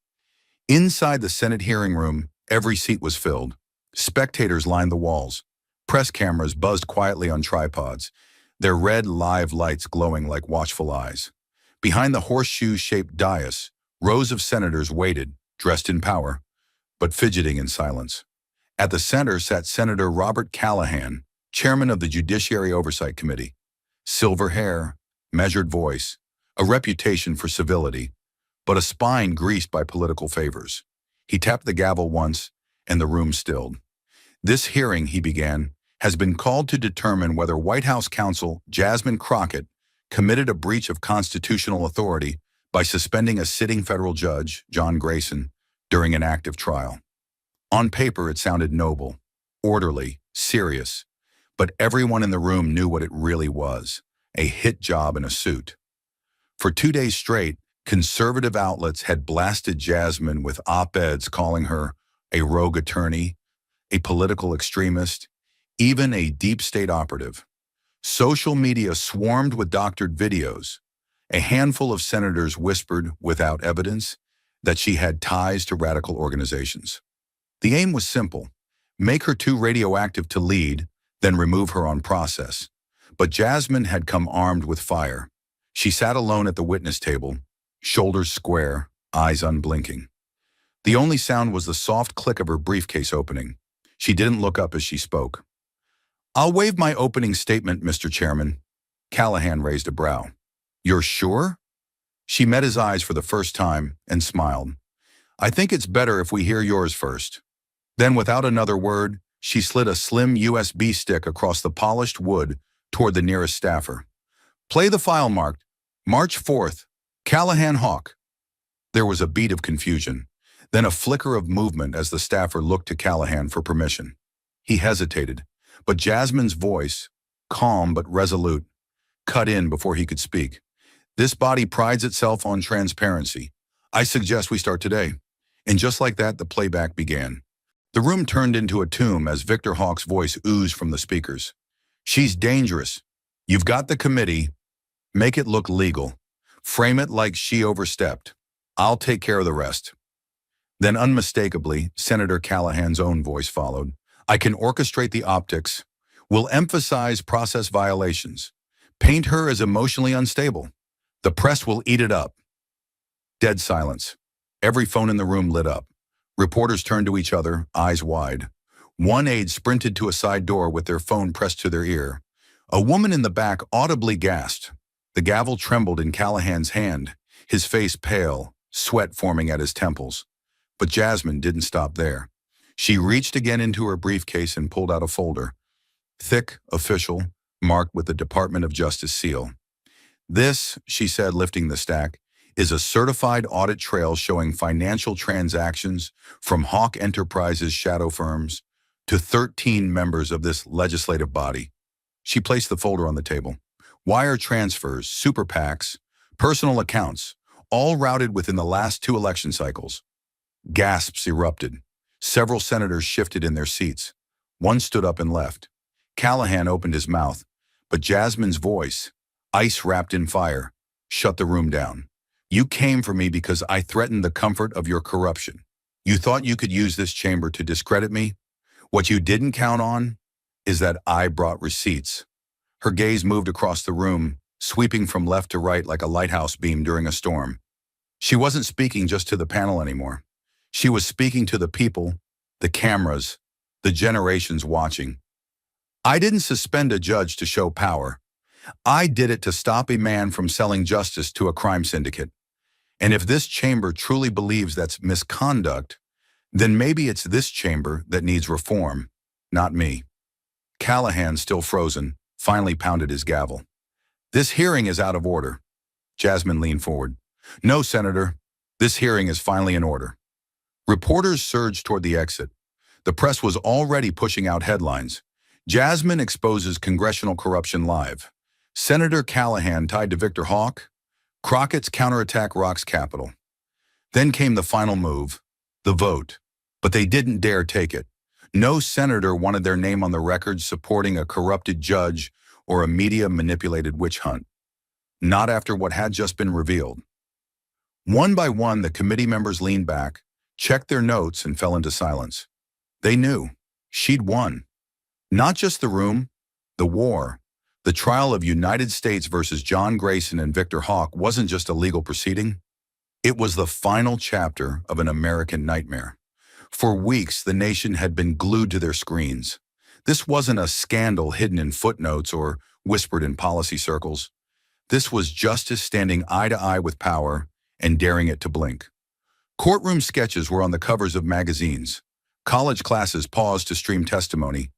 A: Inside the Senate hearing room, every seat was filled. Spectators lined the walls. Press cameras buzzed quietly on tripods, their red live lights glowing like watchful eyes. Behind the horseshoe-shaped dais, rows of senators waited, dressed in power, but fidgeting in silence. At the center sat Senator Robert Callahan, chairman of the Judiciary Oversight Committee. Silver hair, measured voice, a reputation for civility, but a spine greased by political favors. He tapped the gavel once, and the room stilled. This hearing, he began, has been called to determine whether White House counsel Jasmine Crockett committed a breach of constitutional authority by suspending a sitting federal judge, John Grayson, during an active trial. On paper, it sounded noble, orderly, serious, but everyone in the room knew what it really was, a hit job in a suit. For 2 days straight, conservative outlets had blasted Jasmine with op-eds calling her a rogue attorney, a political extremist, even a deep state operative. Social media swarmed with doctored videos. A handful of senators whispered, without evidence, that she had ties to radical organizations. The aim was simple: make her too radioactive to lead, then remove her on process. But Jasmine had come armed with fire. She sat alone at the witness table, shoulders square, eyes unblinking. The only sound was the soft click of her briefcase opening. She didn't look up as she spoke. "I'll waive my opening statement, Mr. Chairman." Callahan raised a brow. "You're sure?" She met his eyes for the first time and smiled. "I think it's better if we hear yours first." Then, without another word, she slid a slim USB stick across the polished wood toward the nearest staffer. "Play the file marked March 4th, Callahan Hawk." There was a beat of confusion, then a flicker of movement as the staffer looked to Callahan for permission. He hesitated, but Jasmine's voice, calm but resolute, cut in before he could speak. "This body prides itself on transparency. I suggest we start today." And just like that, the playback began. The room turned into a tomb as Victor Hawk's voice oozed from the speakers. "She's dangerous. You've got the committee. Make it look legal. Frame it like she overstepped. I'll take care of the rest." Then unmistakably, Senator Callahan's own voice followed. "I can orchestrate the optics. We'll emphasize process violations. Paint her as emotionally unstable. The press will eat it up." Dead silence. Every phone in the room lit up. Reporters turned to each other, eyes wide. One aide sprinted to a side door with their phone pressed to their ear. A woman in the back audibly gasped. The gavel trembled in Callahan's hand, his face pale, sweat forming at his temples. But Jasmine didn't stop there. She reached again into her briefcase and pulled out a folder. Thick, official, marked with the Department of Justice seal. "This," she said, lifting the stack, "is a certified audit trail showing financial transactions from Hawk Enterprises shadow firms to 13 members of this legislative body." She placed the folder on the table. Wire transfers, super PACs, personal accounts, all routed within the last 2 election cycles. Gasps erupted. Several senators shifted in their seats. One stood up and left. Callahan opened his mouth, but Jasmine's voice, ice wrapped in fire, shut the room down. "You came for me because I threatened the comfort of your corruption. You thought you could use this chamber to discredit me? What you didn't count on is that I brought receipts." Her gaze moved across the room, sweeping from left to right like a lighthouse beam during a storm. She wasn't speaking just to the panel anymore. She was speaking to the people, the cameras, the generations watching. "I didn't suspend a judge to show power. I did it to stop a man from selling justice to a crime syndicate. And if this chamber truly believes that's misconduct, then maybe it's this chamber that needs reform, not me." Callahan, still frozen, finally pounded his gavel. "This hearing is out of order." Jasmine leaned forward. "No, Senator. This hearing is finally in order." Reporters surged toward the exit. The press was already pushing out headlines. "Jasmine exposes congressional corruption live. Senator Callahan tied to Victor Hawk. Crockett's counterattack rocks Capitol." Then came the final move, the vote. But they didn't dare take it. No senator wanted their name on the record supporting a corrupted judge or a media-manipulated witch hunt. Not after what had just been revealed. One by one, the committee members leaned back, checked their notes, and fell into silence. They knew. She'd won. Not just the room, the war. The trial of United States versus John Grayson and Victor Hawk wasn't just a legal proceeding. It was the final chapter of an American nightmare. For weeks, the nation had been glued to their screens. This wasn't a scandal hidden in footnotes or whispered in policy circles. This was justice standing eye to eye with power and daring it to blink. Courtroom sketches were on the covers of magazines. College classes paused to stream testimony.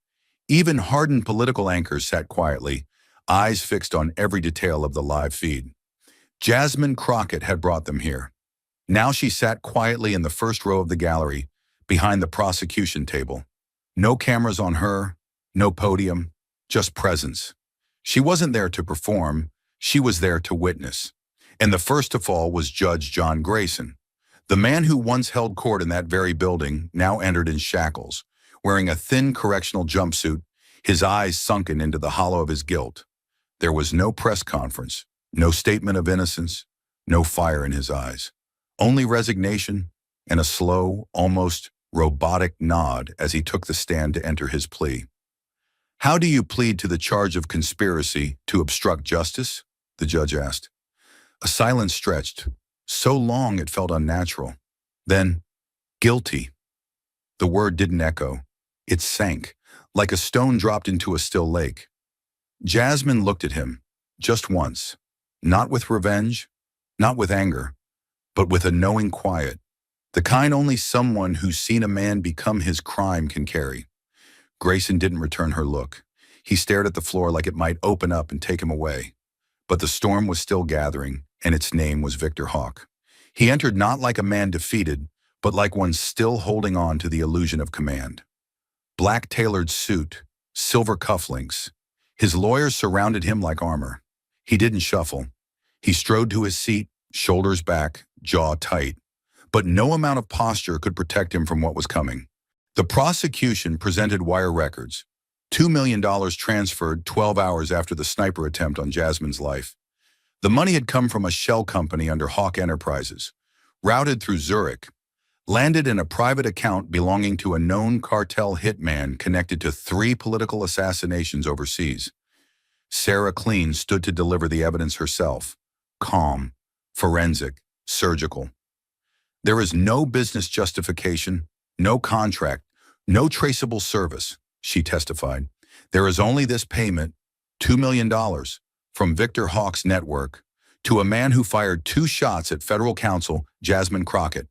A: Even hardened political anchors sat quietly, eyes fixed on every detail of the live feed. Jasmine Crockett had brought them here. Now she sat quietly in the first row of the gallery, behind the prosecution table. No cameras on her, no podium, just presence. She wasn't there to perform, she was there to witness. And the first to fall was Judge John Grayson. The man who once held court in that very building now entered in shackles, wearing a thin correctional jumpsuit, his eyes sunken into the hollow of his guilt. There was no press conference, no statement of innocence, no fire in his eyes. Only resignation and a slow, almost robotic nod as he took the stand to enter his plea. "How do you plead to the charge of conspiracy to obstruct justice?" the judge asked. A silence stretched, so long it felt unnatural. Then, "Guilty." The word didn't echo. It sank, like a stone dropped into a still lake. Jasmine looked at him, just once, not with revenge, not with anger, but with a knowing quiet, the kind only someone who's seen a man become his crime can carry. Grayson didn't return her look. He stared at the floor like it might open up and take him away. But the storm was still gathering, and its name was Victor Hawk. He entered not like a man defeated, but like one still holding on to the illusion of command. Black tailored suit, silver cufflinks. His lawyers surrounded him like armor. He didn't shuffle. He strode to his seat, shoulders back, jaw tight. But no amount of posture could protect him from what was coming. The prosecution presented wire records. $2 million transferred 12 hours after the sniper attempt on Jasmine's life. The money had come from a shell company under Hawk Enterprises, routed through Zurich, landed in a private account belonging to a known cartel hitman connected to 3 political assassinations overseas. Sarah Clean stood to deliver the evidence herself, calm, forensic, surgical. "There is no business justification, no contract, no traceable service," she testified. "There is only this payment, $2 million, from Victor Hawk's network to a man who fired 2 shots at federal counsel Jasmine Crockett."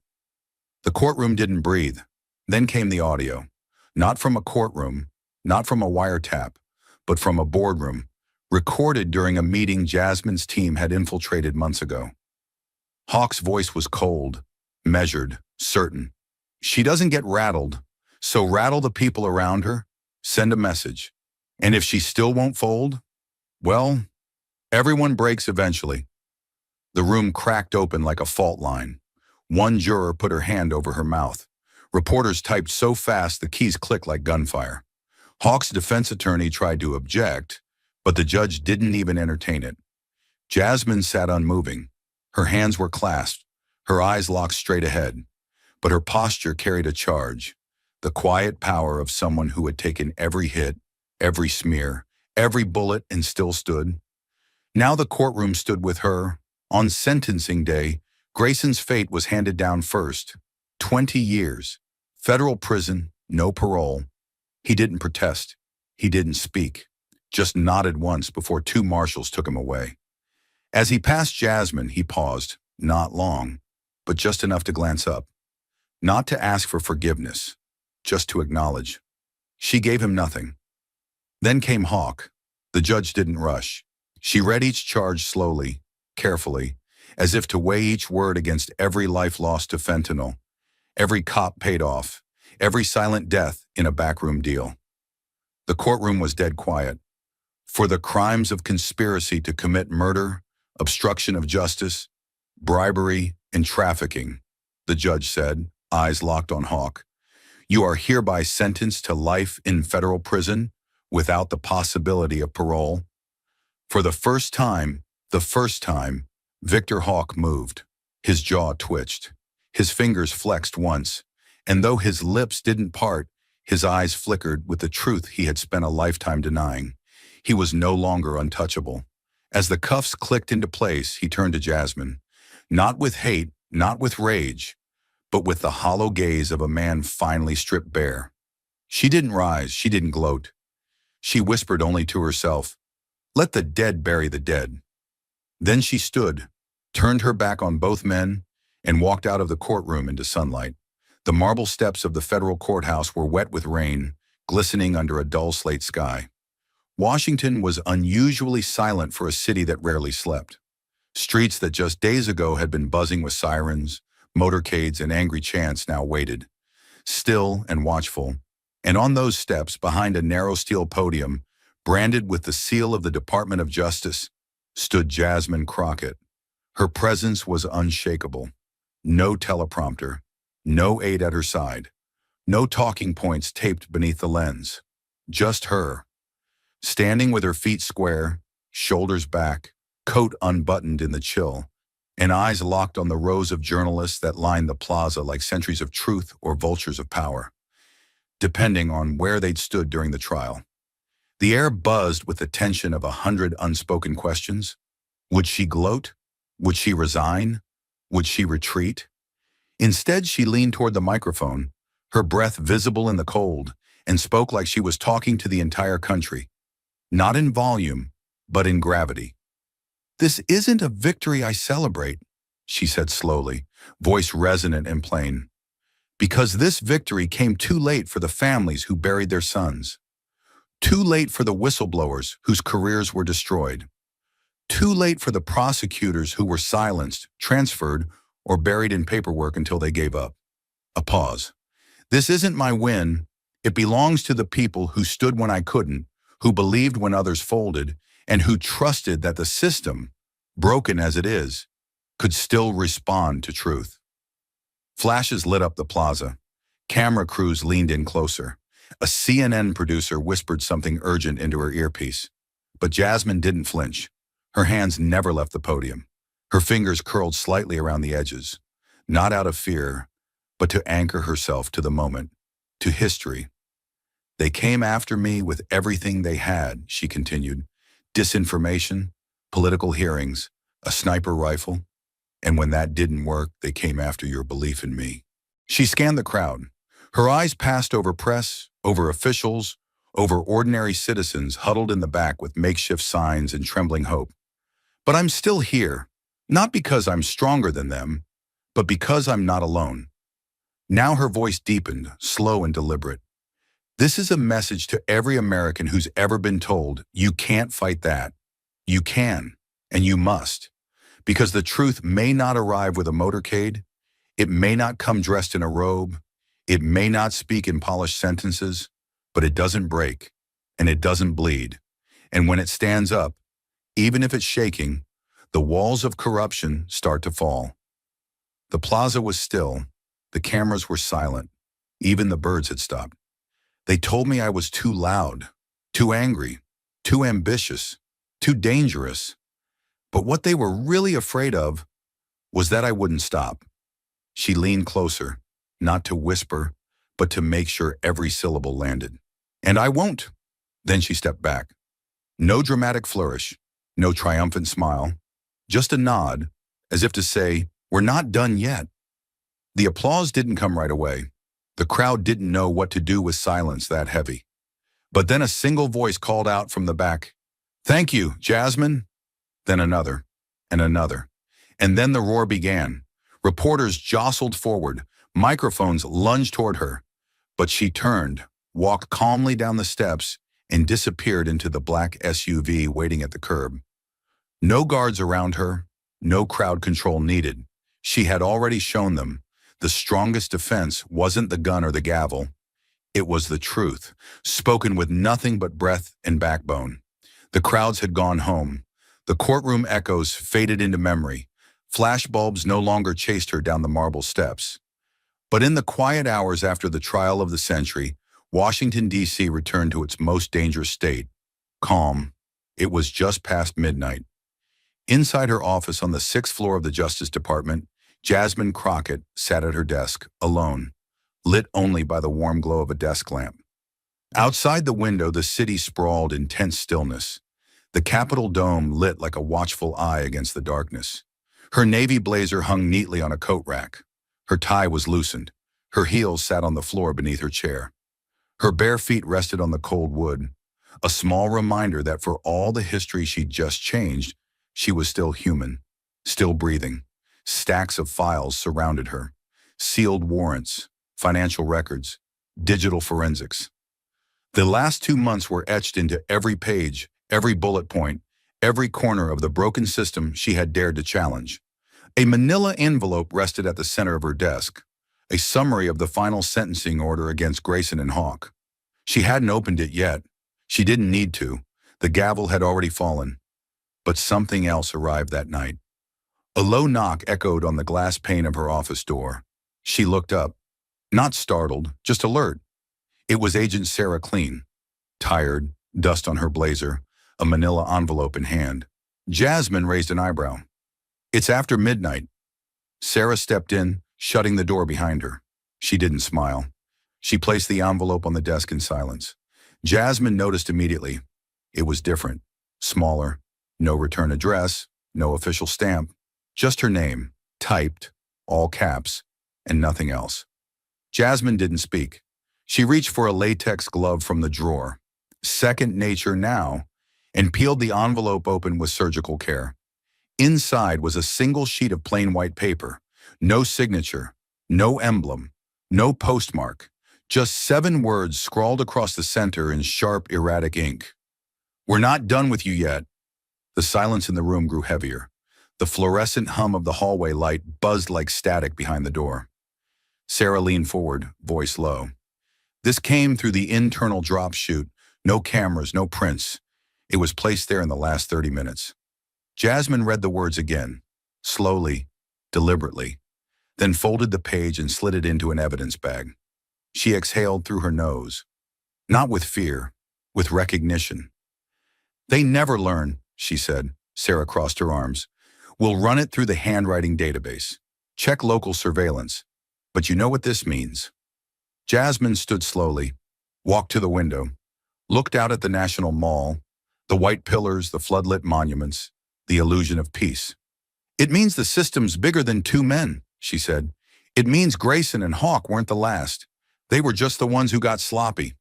A: The courtroom didn't breathe. Then came the audio. Not from a courtroom, not from a wiretap, but from a boardroom, recorded during a meeting Jasmine's team had infiltrated months ago. Hawk's voice was cold, measured, certain. "She doesn't get rattled, so rattle the people around her, send a message. And if she still won't fold, well, everyone breaks eventually." The room cracked open like a fault line. One juror put her hand over her mouth. Reporters typed so fast the keys clicked like gunfire. Hawk's defense attorney tried to object, but the judge didn't even entertain it. Jasmine sat unmoving. Her hands were clasped, her eyes locked straight ahead. But her posture carried a charge, the quiet power of someone who had taken every hit, every smear, every bullet and still stood. Now the courtroom stood with her. On sentencing day, Grayson's fate was handed down first. 20 years. Federal prison, no parole. He didn't protest. He didn't speak. Just nodded once before 2 marshals took him away. As he passed Jasmine, he paused, not long, but just enough to glance up. Not to ask for forgiveness, just to acknowledge. She gave him nothing. Then came Hawk. The judge didn't rush. She read each charge slowly, carefully, as if to weigh each word against every life lost to fentanyl, every cop paid off, every silent death in a backroom deal. The courtroom was dead quiet. For the crimes of conspiracy to commit murder, obstruction of justice, bribery, and trafficking, the judge said, eyes locked on Hawk, you are hereby sentenced to life in federal prison without the possibility of parole. For the first time, Victor Hawk moved. His jaw twitched. His fingers flexed once, and though his lips didn't part, his eyes flickered with the truth he had spent a lifetime denying. He was no longer untouchable. As the cuffs clicked into place, he turned to Jasmine, not with hate, not with rage, but with the hollow gaze of a man finally stripped bare. She didn't rise, she didn't gloat. She whispered only to herself, Let the dead bury the dead. Then she stood, turned her back on both men, and walked out of the courtroom into sunlight. The marble steps of the federal courthouse were wet with rain, glistening under a dull slate sky. Washington was unusually silent for a city that rarely slept. Streets that just days ago had been buzzing with sirens, motorcades, and angry chants now waited, still and watchful. And on those steps, behind a narrow steel podium, branded with the seal of the Department of Justice, stood Jasmine Crockett. Her presence was unshakable. No teleprompter, no aide at her side, no talking points taped beneath the lens. Just her, standing with her feet square, shoulders back, coat unbuttoned in the chill, and eyes locked on the rows of journalists that lined the plaza like sentries of truth or vultures of power, depending on where they'd stood during the trial. The air buzzed with the tension of 100 unspoken questions. Would she gloat? Would she resign? Would she retreat? Instead, she leaned toward the microphone, her breath visible in the cold, and spoke like she was talking to the entire country. Not in volume, but in gravity. "This isn't a victory I celebrate," she said slowly, voice resonant and plain. "Because this victory came too late for the families who buried their sons. Too late for the whistleblowers whose careers were destroyed. Too late for the prosecutors who were silenced, transferred, or buried in paperwork until they gave up." A pause. "This isn't my win. It belongs to the people who stood when I couldn't, who believed when others folded, and who trusted that the system, broken as it is, could still respond to truth." Flashes lit up the plaza. Camera crews leaned in closer. A CNN producer whispered something urgent into her earpiece. But Jasmine didn't flinch. Her hands never left the podium. Her fingers curled slightly around the edges, not out of fear, but to anchor herself to the moment, to history. "They came after me with everything they had," she continued. "Disinformation, political hearings, a sniper rifle. And when that didn't work, they came after your belief in me." She scanned the crowd. Her eyes passed over press, over officials, over ordinary citizens huddled in the back with makeshift signs and trembling hope. "But I'm still here, not because I'm stronger than them, but because I'm not alone." Now her voice deepened, slow and deliberate. "This is a message to every American who's ever been told, you can't fight that. You can, and you must. Because the truth may not arrive with a motorcade, it may not come dressed in a robe, it may not speak in polished sentences, but it doesn't break, and it doesn't bleed. And when it stands up, even if it's shaking, the walls of corruption start to fall." The plaza was still. The cameras were silent. Even the birds had stopped. "They told me I was too loud, too angry, too ambitious, too dangerous. But what they were really afraid of was that I wouldn't stop." She leaned closer, not to whisper, but to make sure every syllable landed. "And I won't." Then she stepped back. No dramatic flourish, no triumphant smile, just a nod, as if to say, "We're not done yet." The applause didn't come right away. The crowd didn't know what to do with silence that heavy. But then a single voice called out from the back, "Thank you, Jasmine." Then another, and another. And then the roar began. Reporters jostled forward, microphones lunged toward her. But she turned, walked calmly down the steps, and disappeared into the black SUV waiting at the curb. No guards around her, no crowd control needed. She had already shown them. The strongest defense wasn't the gun or the gavel. It was the truth, spoken with nothing but breath and backbone. The crowds had gone home. The courtroom echoes faded into memory. Flashbulbs no longer chased her down the marble steps. But in the quiet hours after the trial of the century, Washington, D.C. returned to its most dangerous state, calm. It was just past midnight. Inside her office on the 6th floor of the Justice Department, Jasmine Crockett sat at her desk, alone, lit only by the warm glow of a desk lamp. Outside the window, the city sprawled in tense stillness. The Capitol dome lit like a watchful eye against the darkness. Her navy blazer hung neatly on a coat rack. Her tie was loosened. Her heels sat on the floor beneath her chair. Her bare feet rested on the cold wood. A small reminder that for all the history she'd just changed, she was still human, still breathing. Stacks of files surrounded her. Sealed warrants, financial records, digital forensics. The last 2 months were etched into every page, every bullet point, every corner of the broken system she had dared to challenge. A manila envelope rested at the center of her desk, a summary of the final sentencing order against Grayson and Hawk. She hadn't opened it yet. She didn't need to. The gavel had already fallen. But something else arrived that night. A low knock echoed on the glass pane of her office door. She looked up, not startled, just alert. It was Agent Sarah Clean, tired, dust on her blazer, a manila envelope in hand. Jasmine raised an eyebrow. "It's after midnight." Sarah stepped in, shutting the door behind her. She didn't smile. She placed the envelope on the desk in silence. Jasmine noticed immediately. It was different, smaller, no return address, no official stamp, just her name, typed, all caps, and nothing else. Jasmine didn't speak. She reached for a latex glove from the drawer, second nature now, and peeled the envelope open with surgical care. Inside was a single sheet of plain white paper, no signature, no emblem, no postmark, just 7 words scrawled across the center in sharp, erratic ink. "We're not done with you yet." The silence in the room grew heavier. The fluorescent hum of the hallway light buzzed like static behind the door. Sarah leaned forward, voice low. This came through the internal drop chute, no cameras, no prints. It was placed there in the last 30 minutes. Jasmine read the words again, slowly, deliberately, then folded the page and slid it into an evidence bag. She exhaled through her nose, not with fear, with recognition. "They never learn," she said. Sarah crossed her arms. "We'll run it through the handwriting database. Check local surveillance. But you know what this means." Jasmine stood slowly, walked to the window, looked out at the National Mall, the white pillars, the floodlit monuments, the illusion of peace. "It means the system's bigger than 2 men," she said. "It means Grayson and Hawk weren't the last. They were just the ones who got sloppy."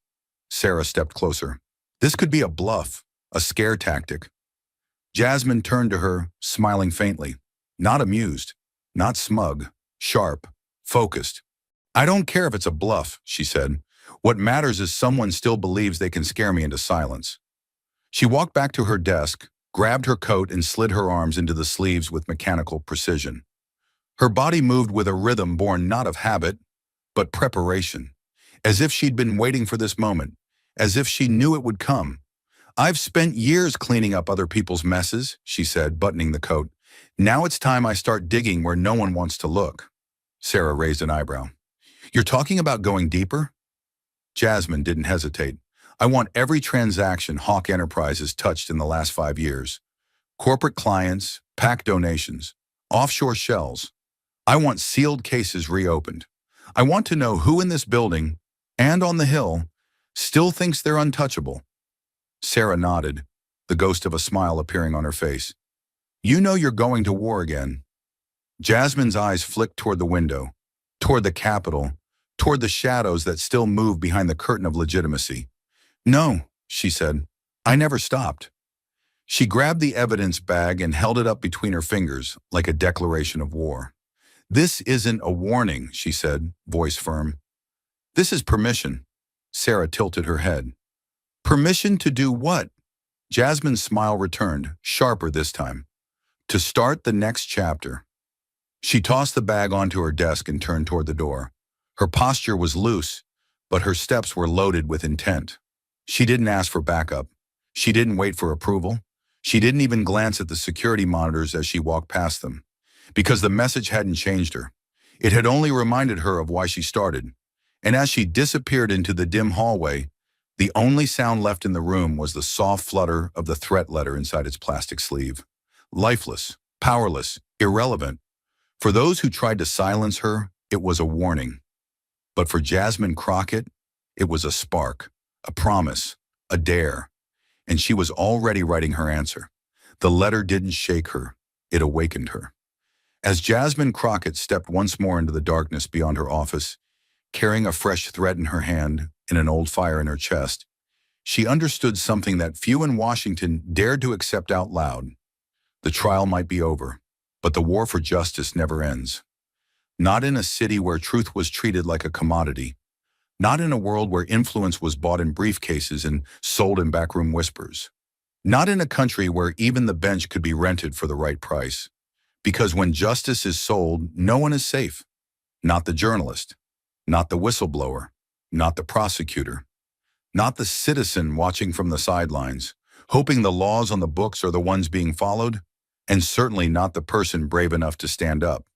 A: Sarah stepped closer. "This could be a bluff, a scare tactic." Jasmine turned to her, smiling faintly. Not amused, not smug, sharp, focused. "I don't care if it's a bluff," she said. "What matters is someone still believes they can scare me into silence." She walked back to her desk, grabbed her coat and slid her arms into the sleeves with mechanical precision. Her body moved with a rhythm born not of habit, but preparation, as if she'd been waiting for this moment, as if she knew it would come. "I've spent years cleaning up other people's messes," she said, buttoning the coat. "Now it's time I start digging where no one wants to look." Sarah raised an eyebrow. "You're talking about going deeper?" Jasmine didn't hesitate. "I want every transaction Hawk Enterprises touched in the last 5 years. Corporate clients, PAC donations, offshore shells. I want sealed cases reopened. I want to know who in this building, and on the Hill, still thinks they're untouchable." Sarah nodded, the ghost of a smile appearing on her face. "You know you're going to war again." Jasmine's eyes flicked toward the window, toward the Capitol, toward the shadows that still moved behind the curtain of legitimacy. "No," she said. "I never stopped." She grabbed the evidence bag and held it up between her fingers, like a declaration of war. "This isn't a warning," she said, voice firm. "This is permission." Sarah tilted her head. "Permission to do what?" Jasmine's smile returned, sharper this time. "To start the next chapter." She tossed the bag onto her desk and turned toward the door. Her posture was loose, but her steps were loaded with intent. She didn't ask for backup. She didn't wait for approval. She didn't even glance at the security monitors as she walked past them, because the message hadn't changed her. It had only reminded her of why she started. And as she disappeared into the dim hallway, the only sound left in the room was the soft flutter of the threat letter inside its plastic sleeve. Lifeless, powerless, irrelevant. For those who tried to silence her, it was a warning. But for Jasmine Crockett, it was a spark, a promise, a dare. And she was already writing her answer. The letter didn't shake her. It awakened her. As Jasmine Crockett stepped once more into the darkness beyond her office, carrying a fresh threat in her hand and an old fire in her chest, She understood something that few in Washington dared to accept out loud. The trial might be over, but the war for justice never ends. Not in a city where truth was treated like a commodity. Not in a world where influence was bought in briefcases and sold in backroom whispers. Not in a country where even the bench could be rented for the right price. Because when justice is sold, no one is safe. Not the journalist, not the whistleblower, not the prosecutor, not the citizen watching from the sidelines, hoping the laws on the books are the ones being followed, and certainly not the person brave enough to stand up.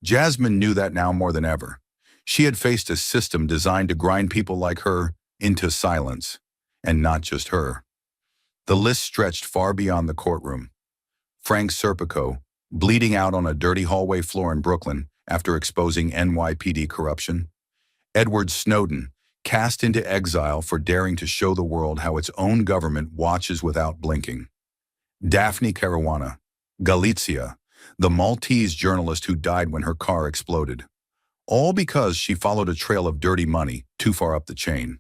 A: Jasmine knew that now more than ever. She had faced a system designed to grind people like her into silence, and not just her. The list stretched far beyond the courtroom. Frank Serpico, bleeding out on a dirty hallway floor in Brooklyn after exposing NYPD corruption. Edward Snowden, cast into exile for daring to show the world how its own government watches without blinking. Daphne Caruana, Galizia, the Maltese journalist who died when her car exploded. All because she followed a trail of dirty money too far up the chain.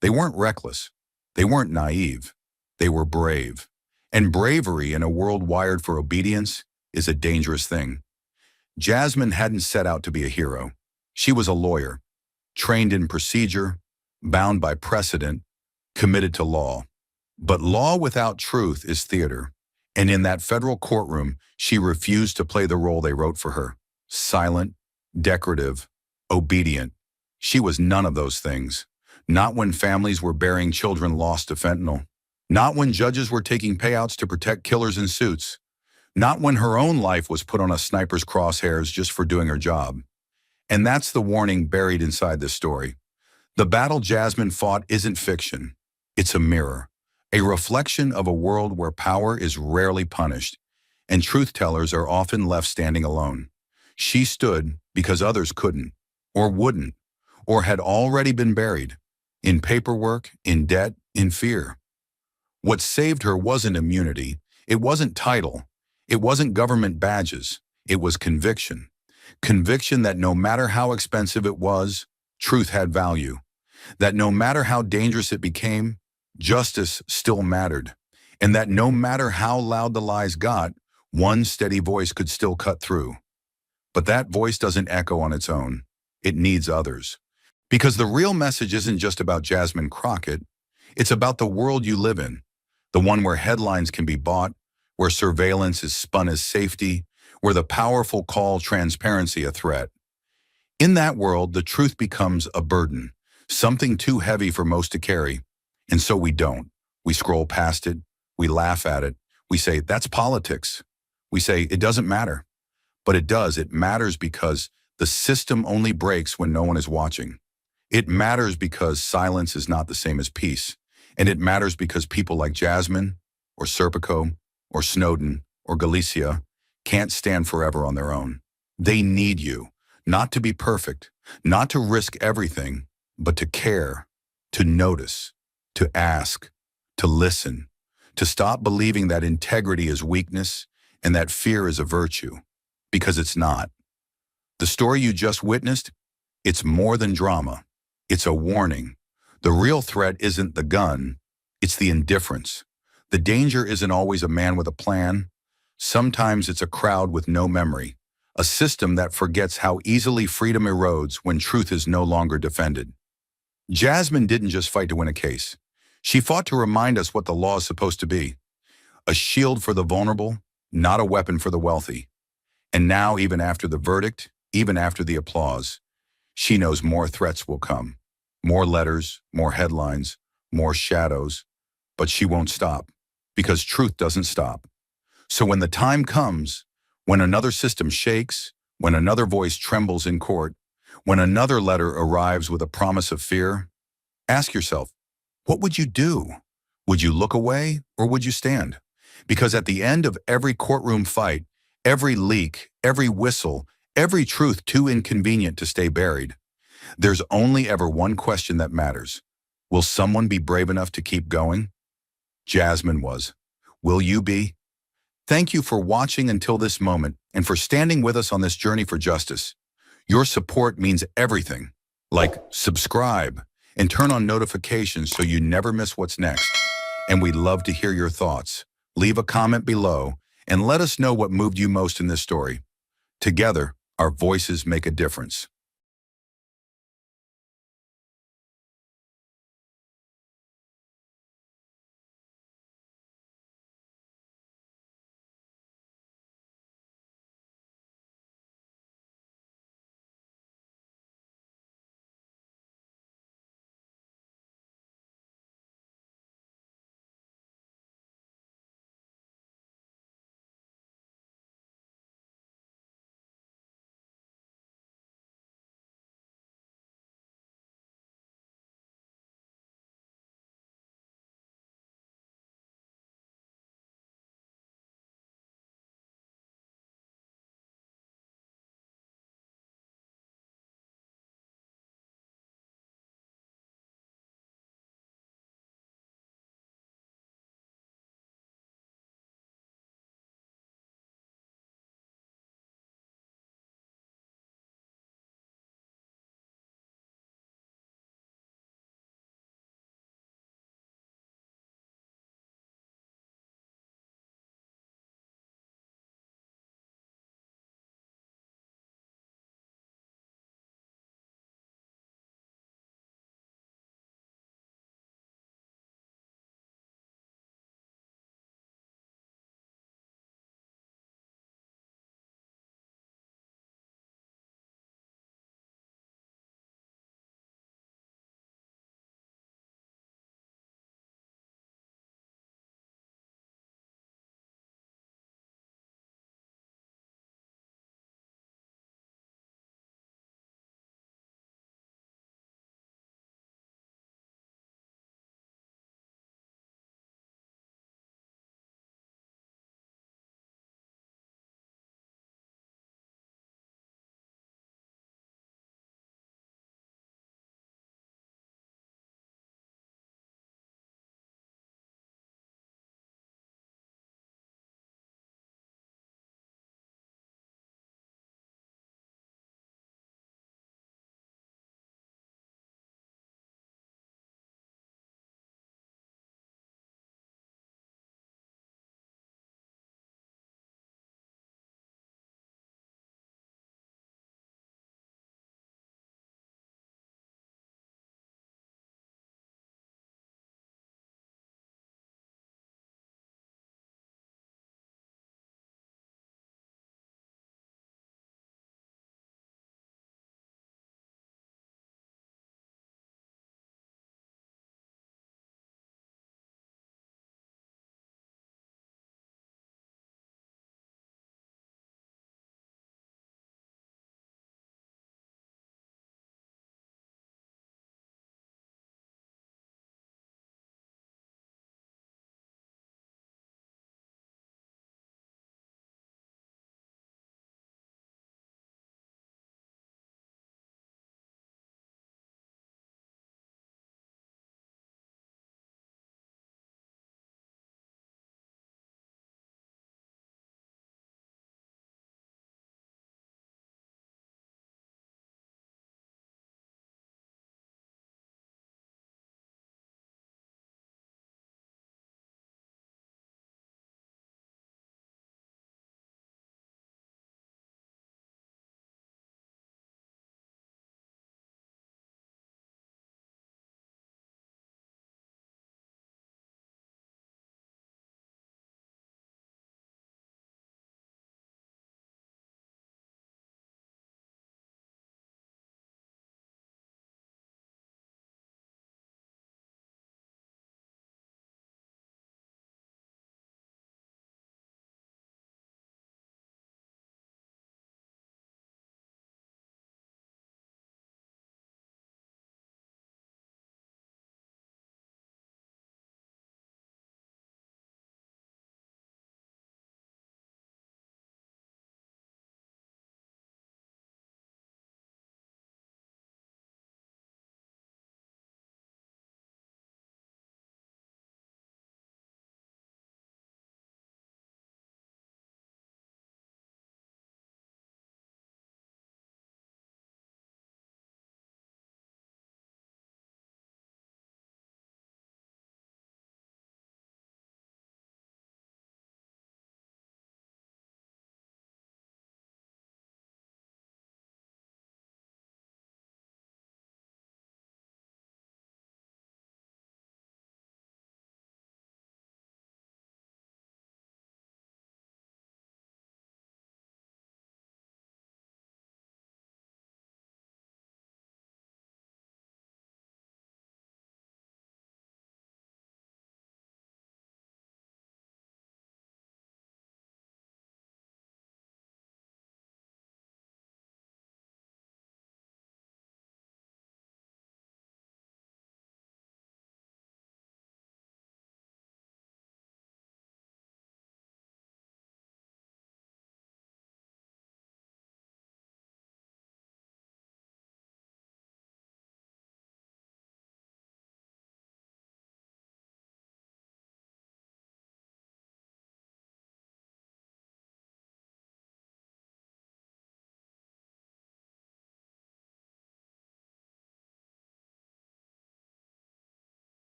A: They weren't reckless. They weren't naive. They were brave. And bravery in a world wired for obedience is a dangerous thing. Jasmine hadn't set out to be a hero. She was a lawyer, trained in procedure, bound by precedent, committed to law. But law without truth is theater. And in that federal courtroom, she refused to play the role they wrote for her. Silent, decorative, obedient. She was none of those things. Not when families were burying children lost to fentanyl. Not when judges were taking payouts to protect killers in suits. Not when her own life was put on a sniper's crosshairs just for doing her job. And that's the warning buried inside this story. The battle Jasmine fought isn't fiction. It's a mirror, a reflection of a world where power is rarely punished, and truth-tellers are often left standing alone. She stood because others couldn't, or wouldn't, or had already been buried, in paperwork, in debt, in fear. What saved her wasn't immunity, it wasn't title, it wasn't government badges, it was conviction. Conviction that no matter how expensive it was, truth had value. That no matter how dangerous it became, justice still mattered. And that no matter how loud the lies got, one steady voice could still cut through. But that voice doesn't echo on its own. It needs others. Because the real message isn't just about Jasmine Crockett, it's about the world you live in. The one where headlines can be bought, where surveillance is spun as safety, where the powerful call transparency a threat. In that world, the truth becomes a burden, something too heavy for most to carry. And so we don't. We scroll past it, we laugh at it, we say, that's politics. We say, it doesn't matter. But it does, it matters because the system only breaks when no one is watching. It matters because silence is not the same as peace. And it matters because people like Jasmine, or Serpico, or Snowden, or Galizia can't stand forever on their own. They need you, not to be perfect, not to risk everything, but to care, to notice, to ask, to listen, to stop believing that integrity is weakness and that fear is a virtue, because it's not. The story you just witnessed, it's more than drama. It's a warning. The real threat isn't the gun, it's the indifference. The danger isn't always a man with a plan. Sometimes it's a crowd with no memory, a system that forgets how easily freedom erodes when truth is no longer defended. Jasmine didn't just fight to win a case. She fought to remind us what the law is supposed to be. A shield for the vulnerable, not a weapon for the wealthy. And now, even after the verdict, even after the applause, she knows more threats will come. More letters, more headlines, more shadows. But she won't stop, because truth doesn't stop. So when the time comes, when another system shakes, when another voice trembles in court, when another letter arrives with a promise of fear, ask yourself, what would you do? Would you look away or would you stand? Because at the end of every courtroom fight, every leak, every whistle, every truth too inconvenient to stay buried, there's only ever one question that matters. Will someone be brave enough to keep going? Jasmine was. Will you be? Thank you for watching until this moment and for standing with us on this journey for justice. Your support means everything. Like, subscribe, and turn on notifications so you never miss what's next. And we'd love to hear your thoughts. Leave a comment below and let us know what moved you most in this story. Together, our voices make a difference.